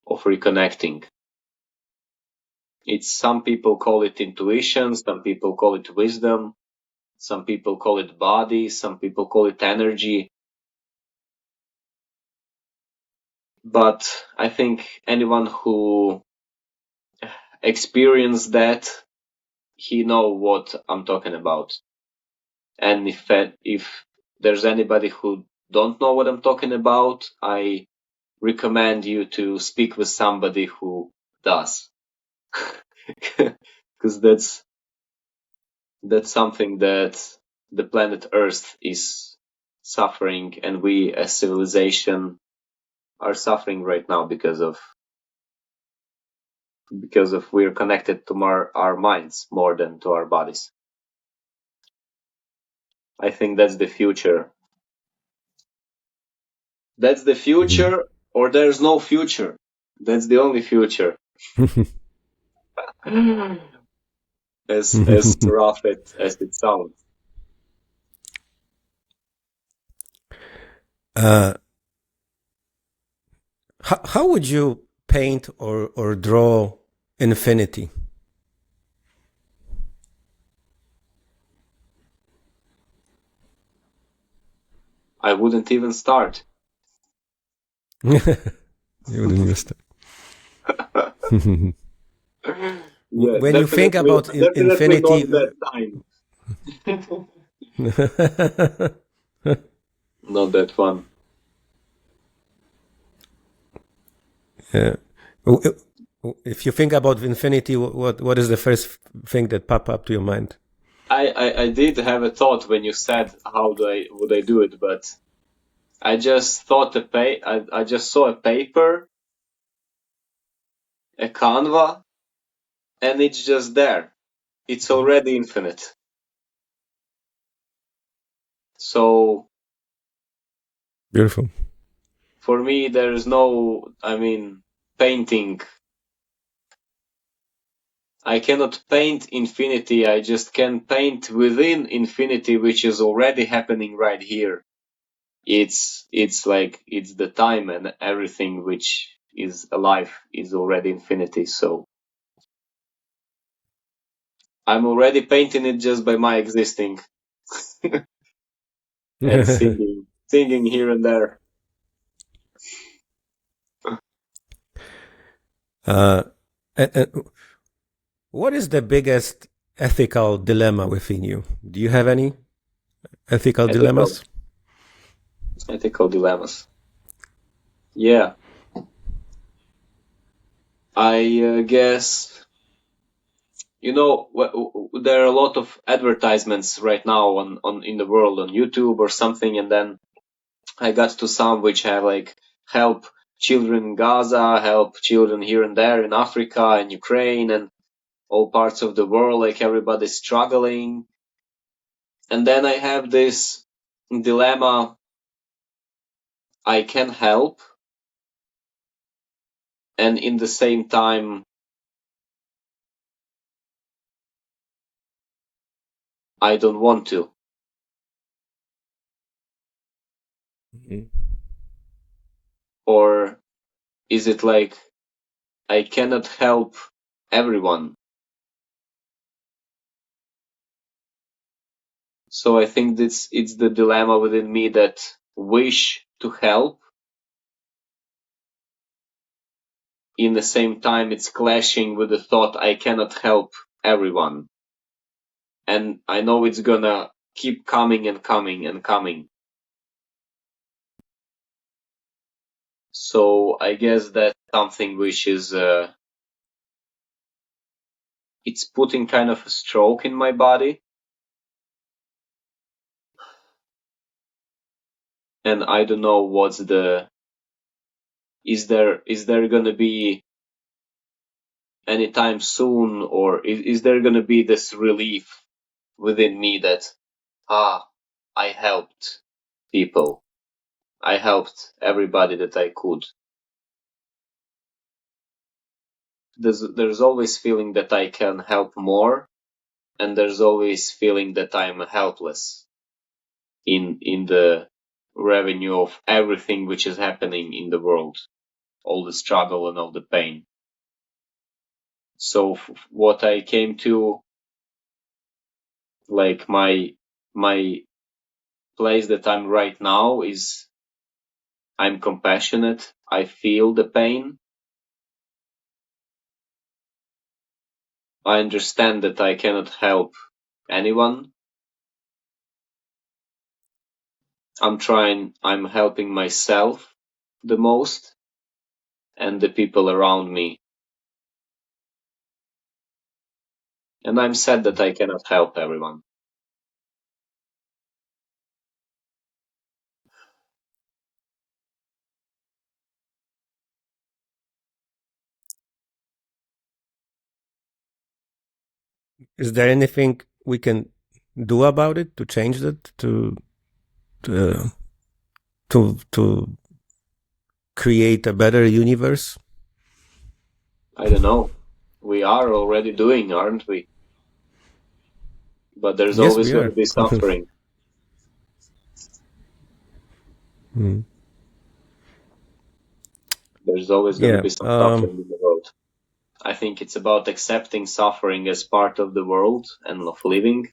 of reconnecting. Some people call it intuition, some people call it wisdom, some people call it body, some people call it energy. But I think anyone who experienced that, he know what I'm talking about. And if there's anybody who don't know what I'm talking about, I recommend you to speak with somebody who does. Because that's something that the planet Earth is suffering, and we as civilization are suffering right now because of we're connected to our minds more than to our bodies. I think that's the future. That's the future, or there's no future. That's the only future. As rough as it sounds. How would you paint or draw infinity? I wouldn't even start. You wouldn't even start. Yeah, When you think about definitely infinity, not that time. Not that fun. yeah. If you think about infinity, what is the first thing that pop up to your mind? I did have a thought when you said how would I do it, but I just thought I just saw a paper, a Canva, and it's just there. It's already infinite. So Beautiful. for me, there's no, painting. I cannot paint infinity. I just can paint within infinity, which is already happening right here. It's the time, and everything which is alive is already infinity. So I'm already painting it just by my existing and singing here and there. uh, and what is the biggest ethical dilemma within you? Do you have any ethical Ethical, dilemmas? ethical dilemmas. Yeah, I guess, there are a lot of advertisements right now on in the world on YouTube or something, and then I got to some which have like help children in Gaza, help children here and there in Africa and Ukraine and all parts of the world, like everybody's struggling. And then I have this dilemma: I can help, and in the same time, I don't want to. Mhm. Or is it like I cannot help everyone? So I think it's the dilemma within me that wish to help, in the same time it's clashing with the thought I cannot help everyone. And I know it's gonna keep coming and coming and coming. So I guess that's something which is it's putting kind of a stroke in my body, and I don't know what's the is there gonna be anytime soon, or is there gonna be this relief within me that I helped people, I helped everybody that I could. There's always feeling that I can help more, and there's always feeling that I'm helpless in the revenue of everything which is happening in the world, all the struggle and all the pain. So what I came to, like my place that I'm right now, is I'm compassionate. I feel the pain. I understand that I cannot help anyone. I'm helping myself the most and the people around me. And I'm sad that I cannot help everyone. Is there anything we can do about it to change that, to to create a better universe? I don't know. We are already doing, aren't we? But there's Yes, always we going to are. be suffering. Mm. There's always going to Yeah. be some suffering in the world. I think it's about accepting suffering as part of the world and of living.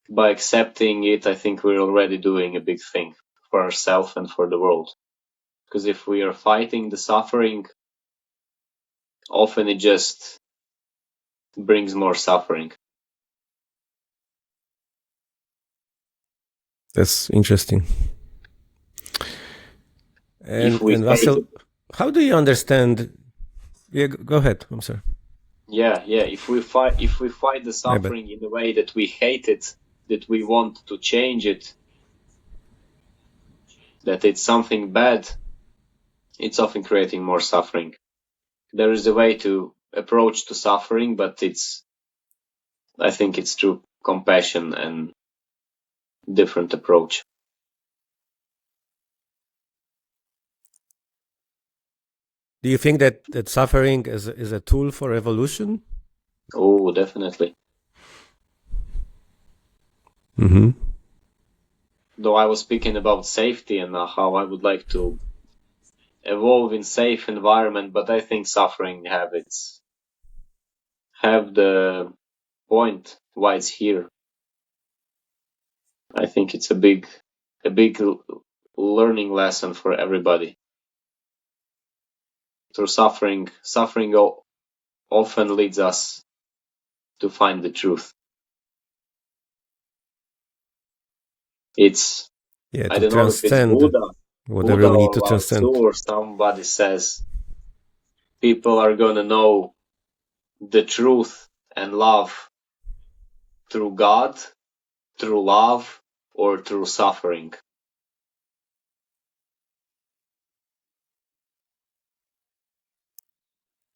By accepting it, I think we're already doing a big thing for ourselves and for the world. Because if we are fighting the suffering, often it just brings more suffering. That's interesting. If we And hate Vasyl, it, how do you understand? Yeah, go ahead. I'm sorry. yeah. If we fight the My bad. suffering in a way that we hate it, that we want to change it, that it's something bad, it's often creating more suffering. there is a way to approach to suffering, but I think it's through compassion and different approach. Do you think that suffering is a tool for evolution? Oh, definitely. Mm-hmm. Though I was speaking about safety and how I would like to evolve in safe environment, but I think suffering have the point why it's here. I think it's a big learning lesson for everybody. Through suffering often leads us to find the truth. Yeah, I to don't know if it's transcend whatever we need Or to Lao Tzu transcend. or somebody says people are gonna know the truth and love through God, through love, or through suffering.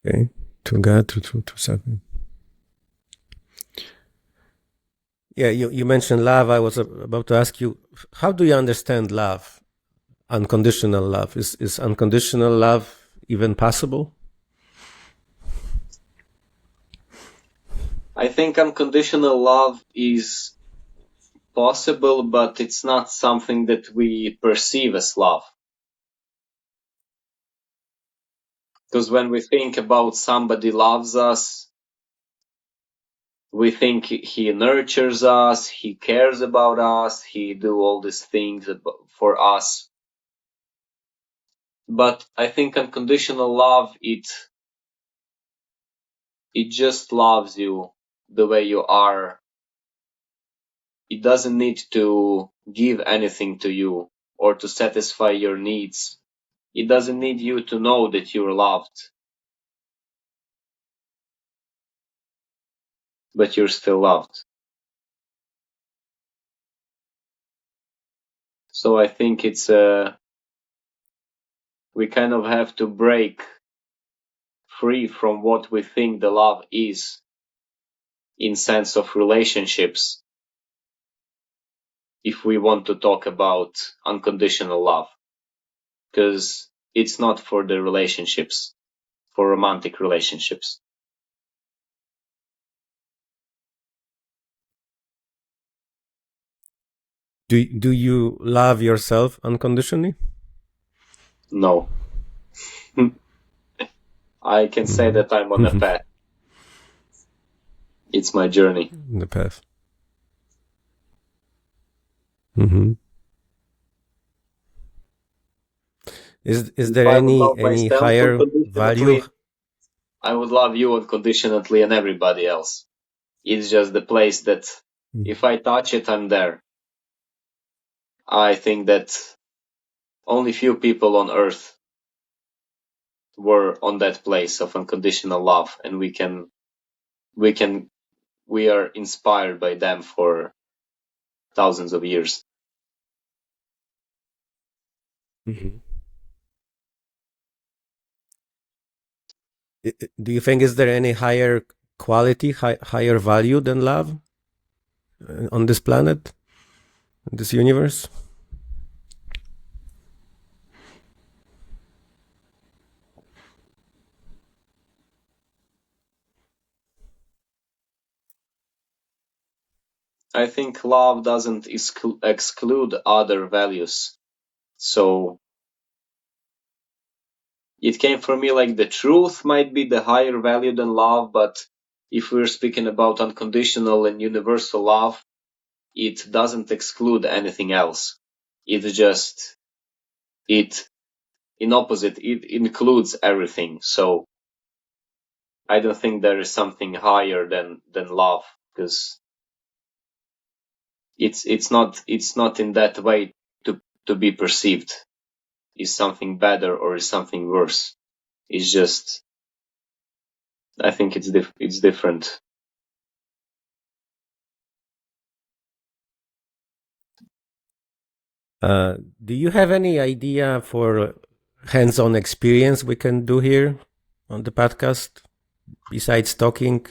Okay, to God, to suffering. Yeah, you mentioned love. I was about to ask you, how do you understand love? Unconditional love. Is unconditional love even possible? I think unconditional love is possible, but it's not something that we perceive as love. Because when we think about somebody loves us, we think he nurtures us, he cares about us, he do all these things for us. But I think unconditional love, it just loves you the way you are. It doesn't need to give anything to you or to satisfy your needs. It doesn't need you to know that you're loved, but you're still loved. So I think we kind of have to break free from what we think the love is in sense of relationships if we want to talk about unconditional love, because it's not for the relationships, for romantic relationships. Do you love yourself unconditionally? No. I can say that I'm on a path. It's my journey. The path. Mm-hmm. Is If there I would love any myself higher value? unconditionally, I would love you unconditionally and everybody else. It's just the place that if I touch it, I'm there. I think that only few people on earth were on that place of unconditional love, and we are inspired by them for thousands of years. Mm-hmm. Do you think is there any higher quality, higher value than love on this planet, in this universe? I think love doesn't exclude other values. So it came for me like the truth might be the higher value than love, but if we're speaking about unconditional and universal love, it doesn't exclude anything else. It's just, it, in opposite, it includes everything. So I don't think there is something higher than love, because it's not in that way to be perceived. Is something better or is something worse? It's just, I think it's different. Do you have any idea for hands-on experience we can do here on the podcast besides talking.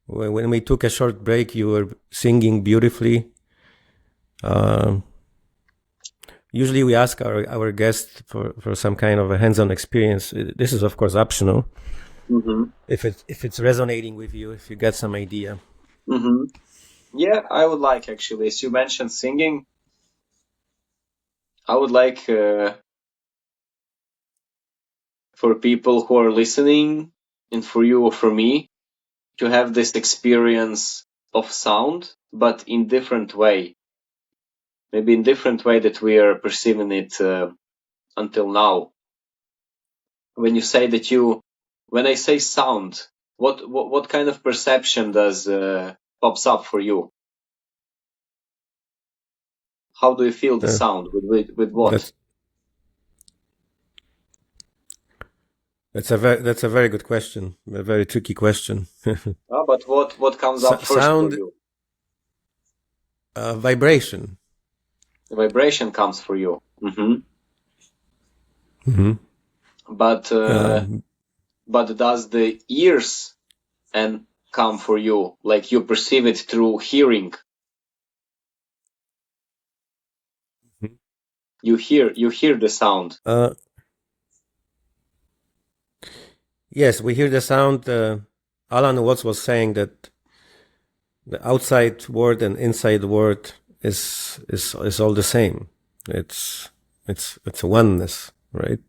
When we took a short break, you were singing beautifully. Usually we ask our guests for some kind of a hands-on experience. This is, of course, optional. Mm-hmm. If it's resonating with you, if you get some idea. Mm-hmm. Yeah, I would like, actually, as you mentioned singing, I would like for people who are listening and for you or for me to have this experience of sound, but in different way. Maybe in different way that we are perceiving it until now. When you say that when I say sound, what kind of perception does pops up for you? How do you feel the sound? With what? That's that's a very good question. A very tricky question. But what comes up first for Sound, you? vibration. The vibration comes for you. Mm-hmm. Mm-hmm. But does the ears and come for you? Like you perceive it through hearing? You hear the sound. Yes, we hear the sound. Alan Watts was saying that the outside world and inside world is all the same. It's a oneness, right?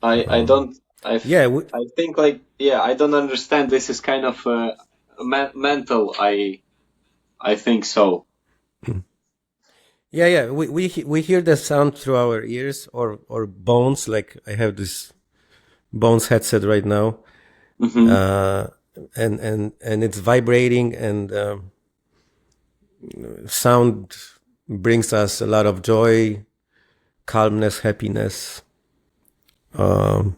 I don't. Yeah, I think like I don't understand. This is kind of mental. I think so. yeah. We hear the sound through our ears or bones. Like I have this Bones headset right now, Mm-hmm. and it's vibrating, and sound brings us a lot of joy, calmness, happiness. Mm-hmm.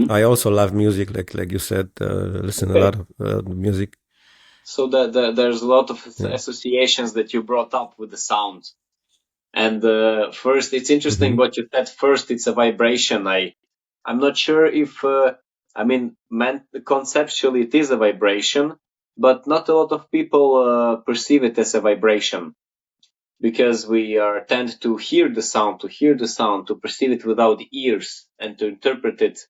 I also love music, like you said, listen a Okay. lot of music. So there's a lot of Yeah. associations that you brought up with the sound. And first, it's interesting Mm-hmm. what you said. First, it's a vibration. I'm not sure if conceptually it is a vibration, but not a lot of people perceive it as a vibration because we are tend to hear the sound, to perceive it without ears, and to interpret it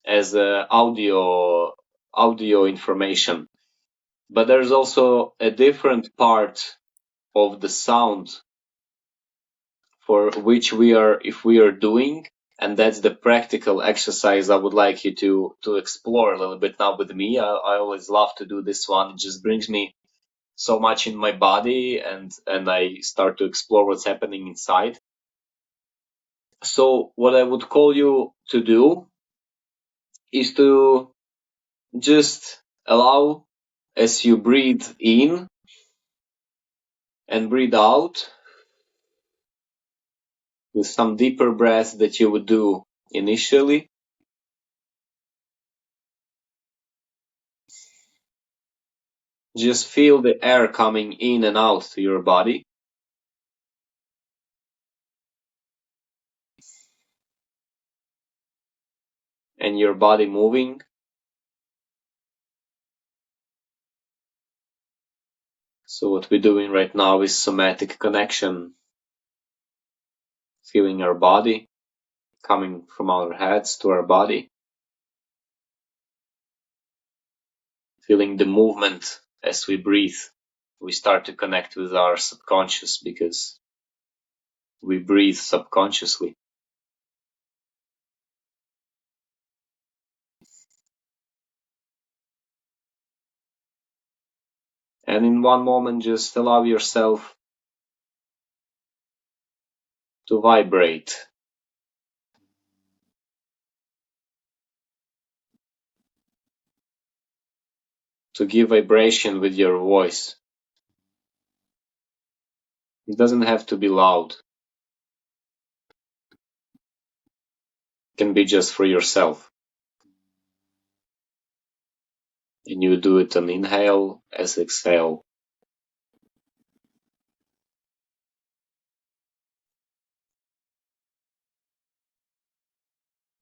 as audio information. But there's also a different part of the sound for which if we are doing, and that's the practical exercise I would like you to explore a little bit now with me. I always love to do this one. It just brings me so much in my body, and I start to explore what's happening inside. So what I would call you to do is to just allow, as you breathe in and breathe out, with some deeper breaths that you would do initially, just feel the air coming in and out to your body, and your body moving. So what we're doing right now is somatic connection, feeling our body coming from our heads to our body, feeling the movement as we breathe. We start to connect with our subconscious because we breathe subconsciously. And in one moment, just allow yourself to vibrate, to give vibration with your voice. It doesn't have to be loud. It can be just for yourself. And you do it on inhale as exhale.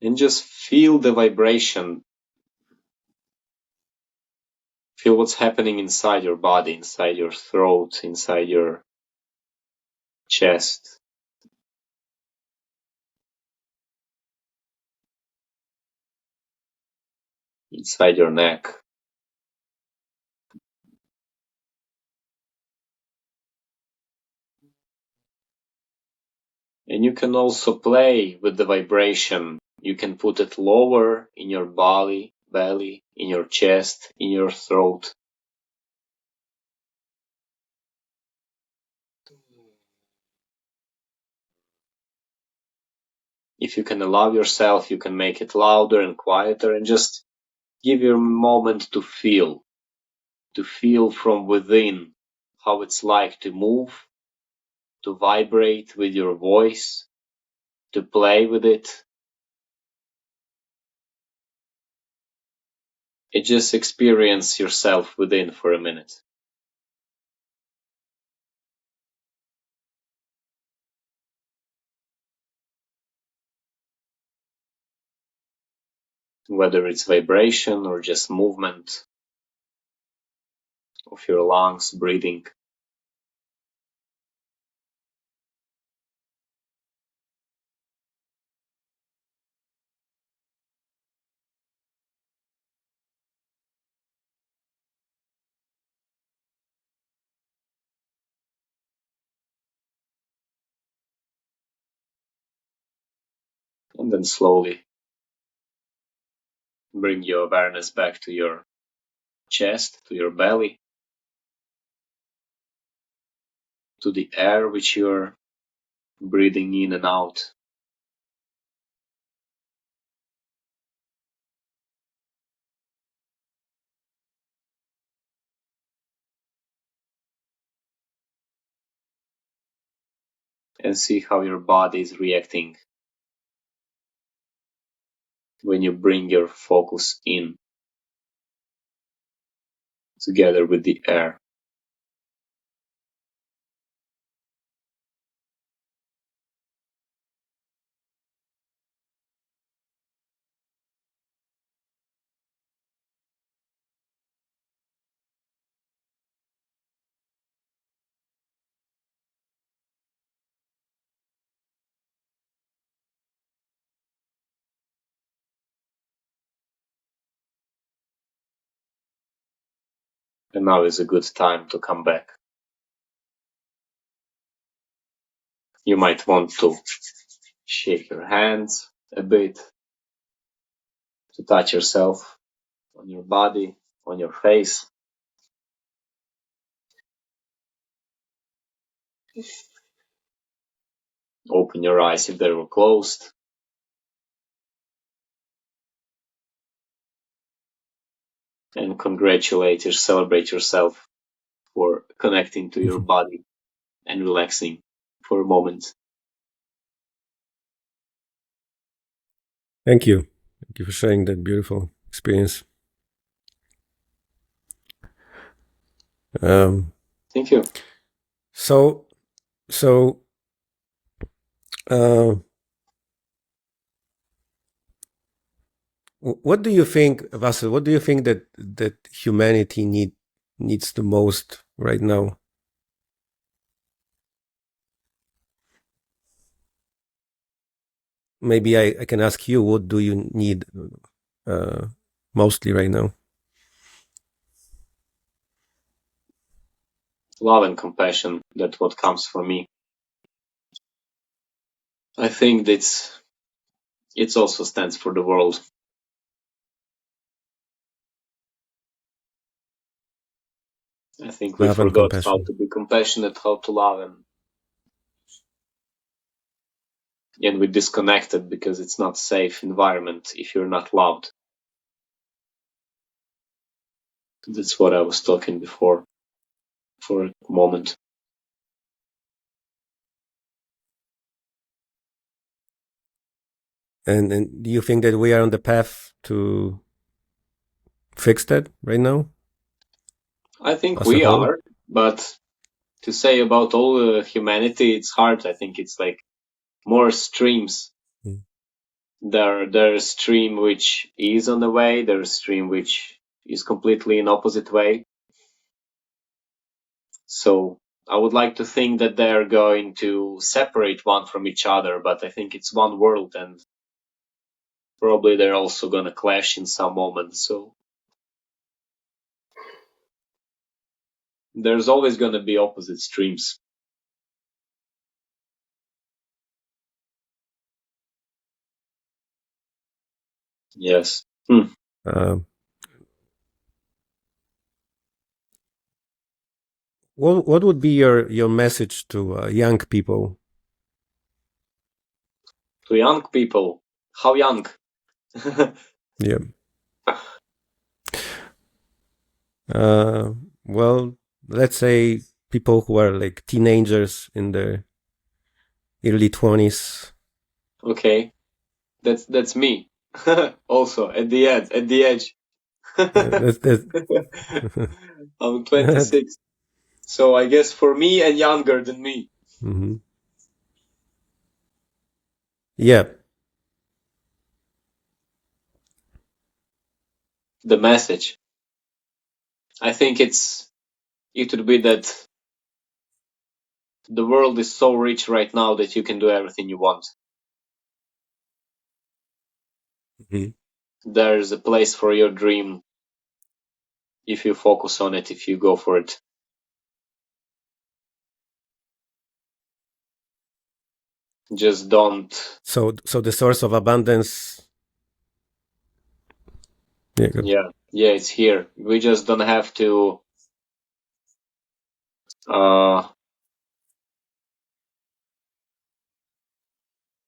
and just feel the vibration. Feel what's happening inside your body, inside your throat, inside your chest. Inside your neck. And you can also play with the vibration. You can put it lower in your belly, in your chest, in your throat. If you can allow yourself, you can make it louder and quieter, and just give your moment to feel from within how it's like to move, to vibrate with your voice, to play with it. And just experience yourself within for a minute. Whether it's vibration or just movement of your lungs, breathing. And then slowly bring your awareness back to your chest, to your belly, to the air which you're breathing in and out. And see how your body is reacting when you bring your focus in together with the air. And now is a good time to come back. You might want to shake your hands a bit, to touch yourself on your body, on your face. Open your eyes if they were closed. And celebrate yourself for connecting to your body and relaxing for a moment. Thank you. Thank you for sharing that beautiful experience. Thank you. So, what do you think, Vasyl? What do you think that humanity needs the most right now? Maybe I can ask you, what do you need mostly right now? Love and compassion, that's what comes from me. I think that it also stands for the world. I think we Love and forgot how compassion. to be compassionate, how to love, and we disconnected because it's not a safe environment if you're not loved. That's what I was talking before for a moment. And do you think that we are on the path to fix that right now? I think As a we whole? are, but to say about all humanity, it's hard. I think it's like more streams. There's stream which is on the way, there's stream which is completely in opposite way. So I would like to think that they're going to separate one from each other, but I think it's one world, and probably they're also gonna clash in some moment. So there's always gonna be opposite streams. Yes. Uh, what would be your message to young people? To young people, how young? Yeah. Well, let's say people who are like teenagers in their early 20s. Okay, that's me. Also at the end, at the edge. That's I'm 26, so I guess for me and younger than me. mm-hmm. Yeah. The message. I think it would be that the world is so rich right now that you can do everything you want. Mm-hmm. There's a place for your dream if you focus on it, if you go for it. Just don't. So the source of abundance. Yeah. Good. Yeah, it's here. We just don't have to.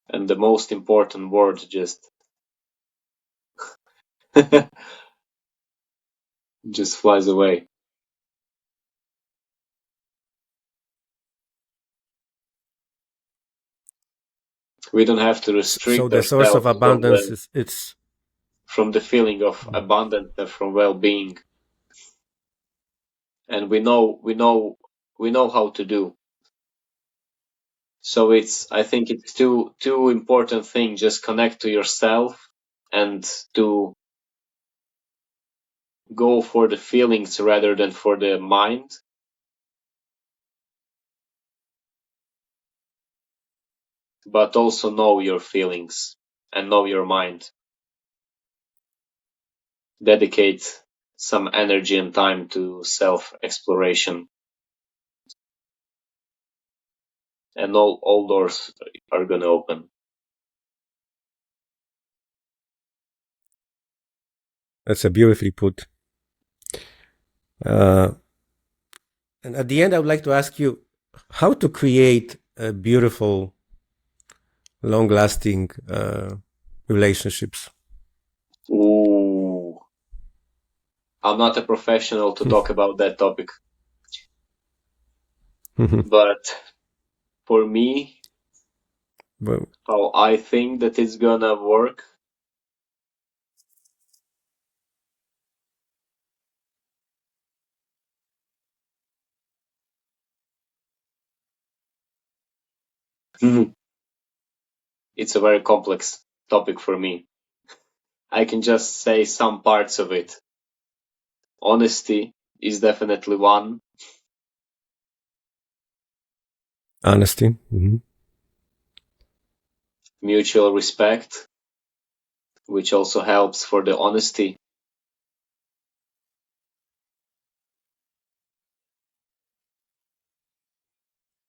And the most important word just just flies away. We don't have to So restrict the source of ourselves abundance is it's from the feeling of abundance and from well-being, and we know how to do. So I think it's two important things. Just connect to yourself and to go for the feelings rather than for the mind. But also know your feelings and know your mind. Dedicate some energy and time to self-exploration, and all doors are gonna open. that's a beautifully put. And at the end, I would like to ask you how to create a beautiful, long-lasting relationships. Ooh, I'm not a professional to talk about that topic, but for me, Well, how I think that it's gonna work. It's a very complex topic for me. I can just say some parts of it. Honesty is definitely one. honesty. Mm-hmm. Mutual respect, which also helps for the honesty.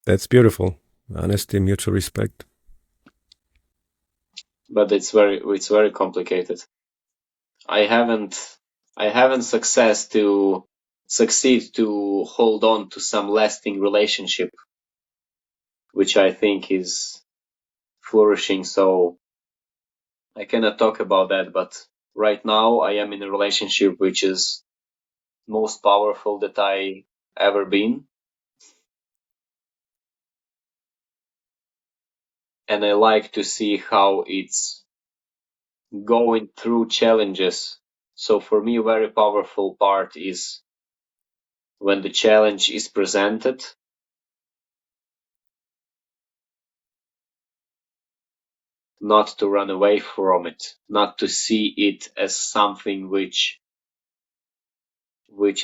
That's beautiful. Honesty, mutual respect. But it's very complicated. I haven't succeed to hold on to some lasting relationship, which I think is flourishing. So I cannot talk about that, but right now I am in a relationship which is most powerful that I ever been. And I like to see how it's going through challenges. So for me, a very powerful part is when the challenge is presented, not to run away from it, not to see it as something which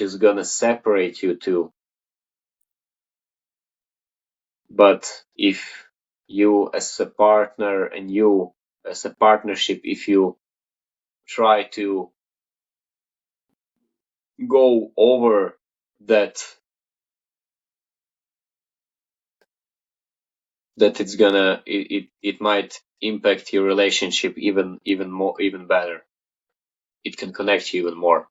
is gonna separate you two. But if you as a partner and you as a partnership, if you try to go over that it's gonna it might impact your relationship even more, even better. It can connect you even more.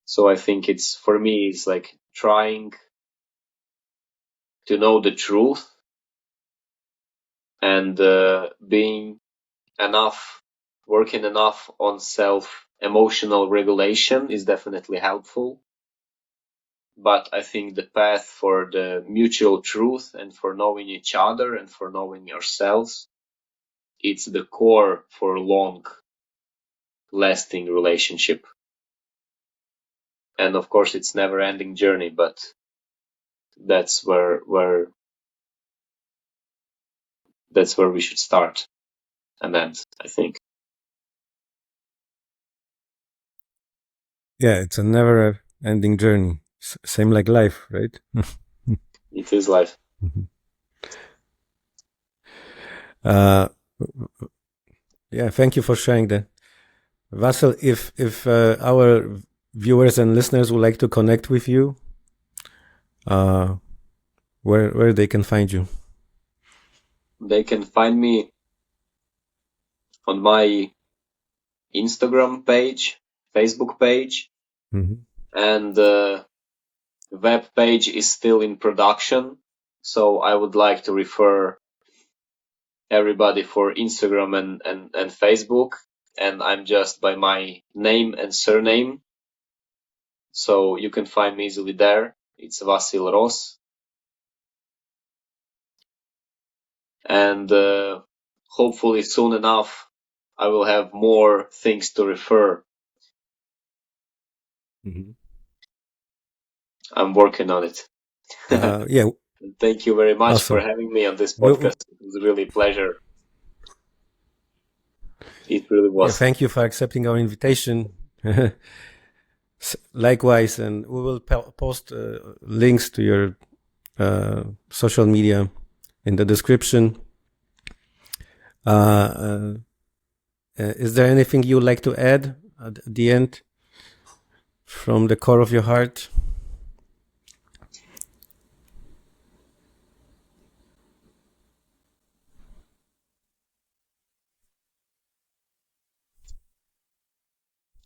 So I think it's, for me, it's like trying to know the truth and being enough, working enough on emotional regulation is definitely helpful. But I think the path for the mutual truth and for knowing each other and for knowing ourselves, it's the core for long lasting relationship. And of course it's never ending journey, but that's where we should start and end, I think. Yeah, it's a never ending journey. Same like life, right? It is life. Yeah, thank you for sharing that. Vasyl, if our viewers and listeners would like to connect with you, where they can find you? They can find me on my Instagram page, Facebook page, and the web page is still in production. So I would like to refer everybody for Instagram and Facebook. And I'm just by my name and surname. So you can find me easily there. It's Vasyl Ros. And hopefully soon enough, I will have more things to refer. I'm working on it. Yeah. Thank you very much Awesome. for having me on this podcast. It was really a pleasure. It really was. Yeah, thank you for accepting our invitation. Likewise, and we will post links to your social media in the description. Is there anything you would like to add at the end from the core of your heart?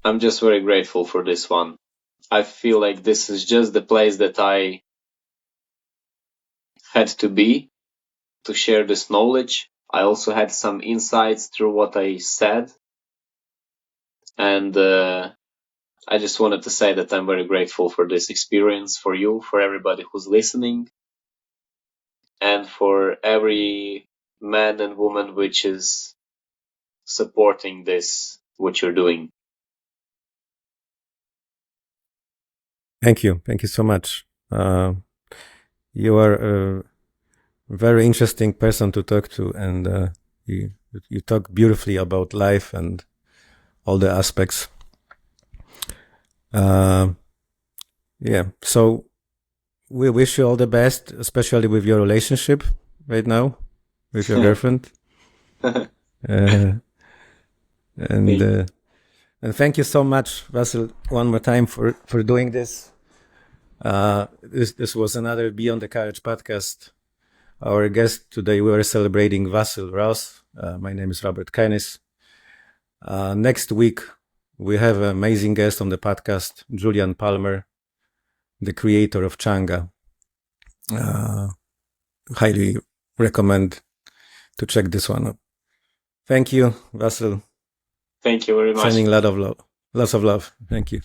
I'm just very grateful for this one. I feel like this is just the place that I had to be to share this knowledge. I also had some insights through what I said. And I just wanted to say that I'm very grateful for this experience, for you, for everybody who's listening, and for every man and woman which is supporting this, what you're doing. Thank you. Thank you so much. You are a very interesting person to talk to, and you talk beautifully about life and all the aspects. Yeah. So we wish you all the best, especially with your relationship right now with your girlfriend. And thank you so much, Vasyl, one more time for doing this. This was another Beyond the Courage podcast. Our guest today, we were celebrating Vasyl Ros. My name is Robert Canis. Next week, we have an amazing guest on the podcast, Julian Palmer, the creator of Changa. Highly recommend to check this one out. Thank you, Vasyl. Thank you very much. Sending lots of love. Thank you.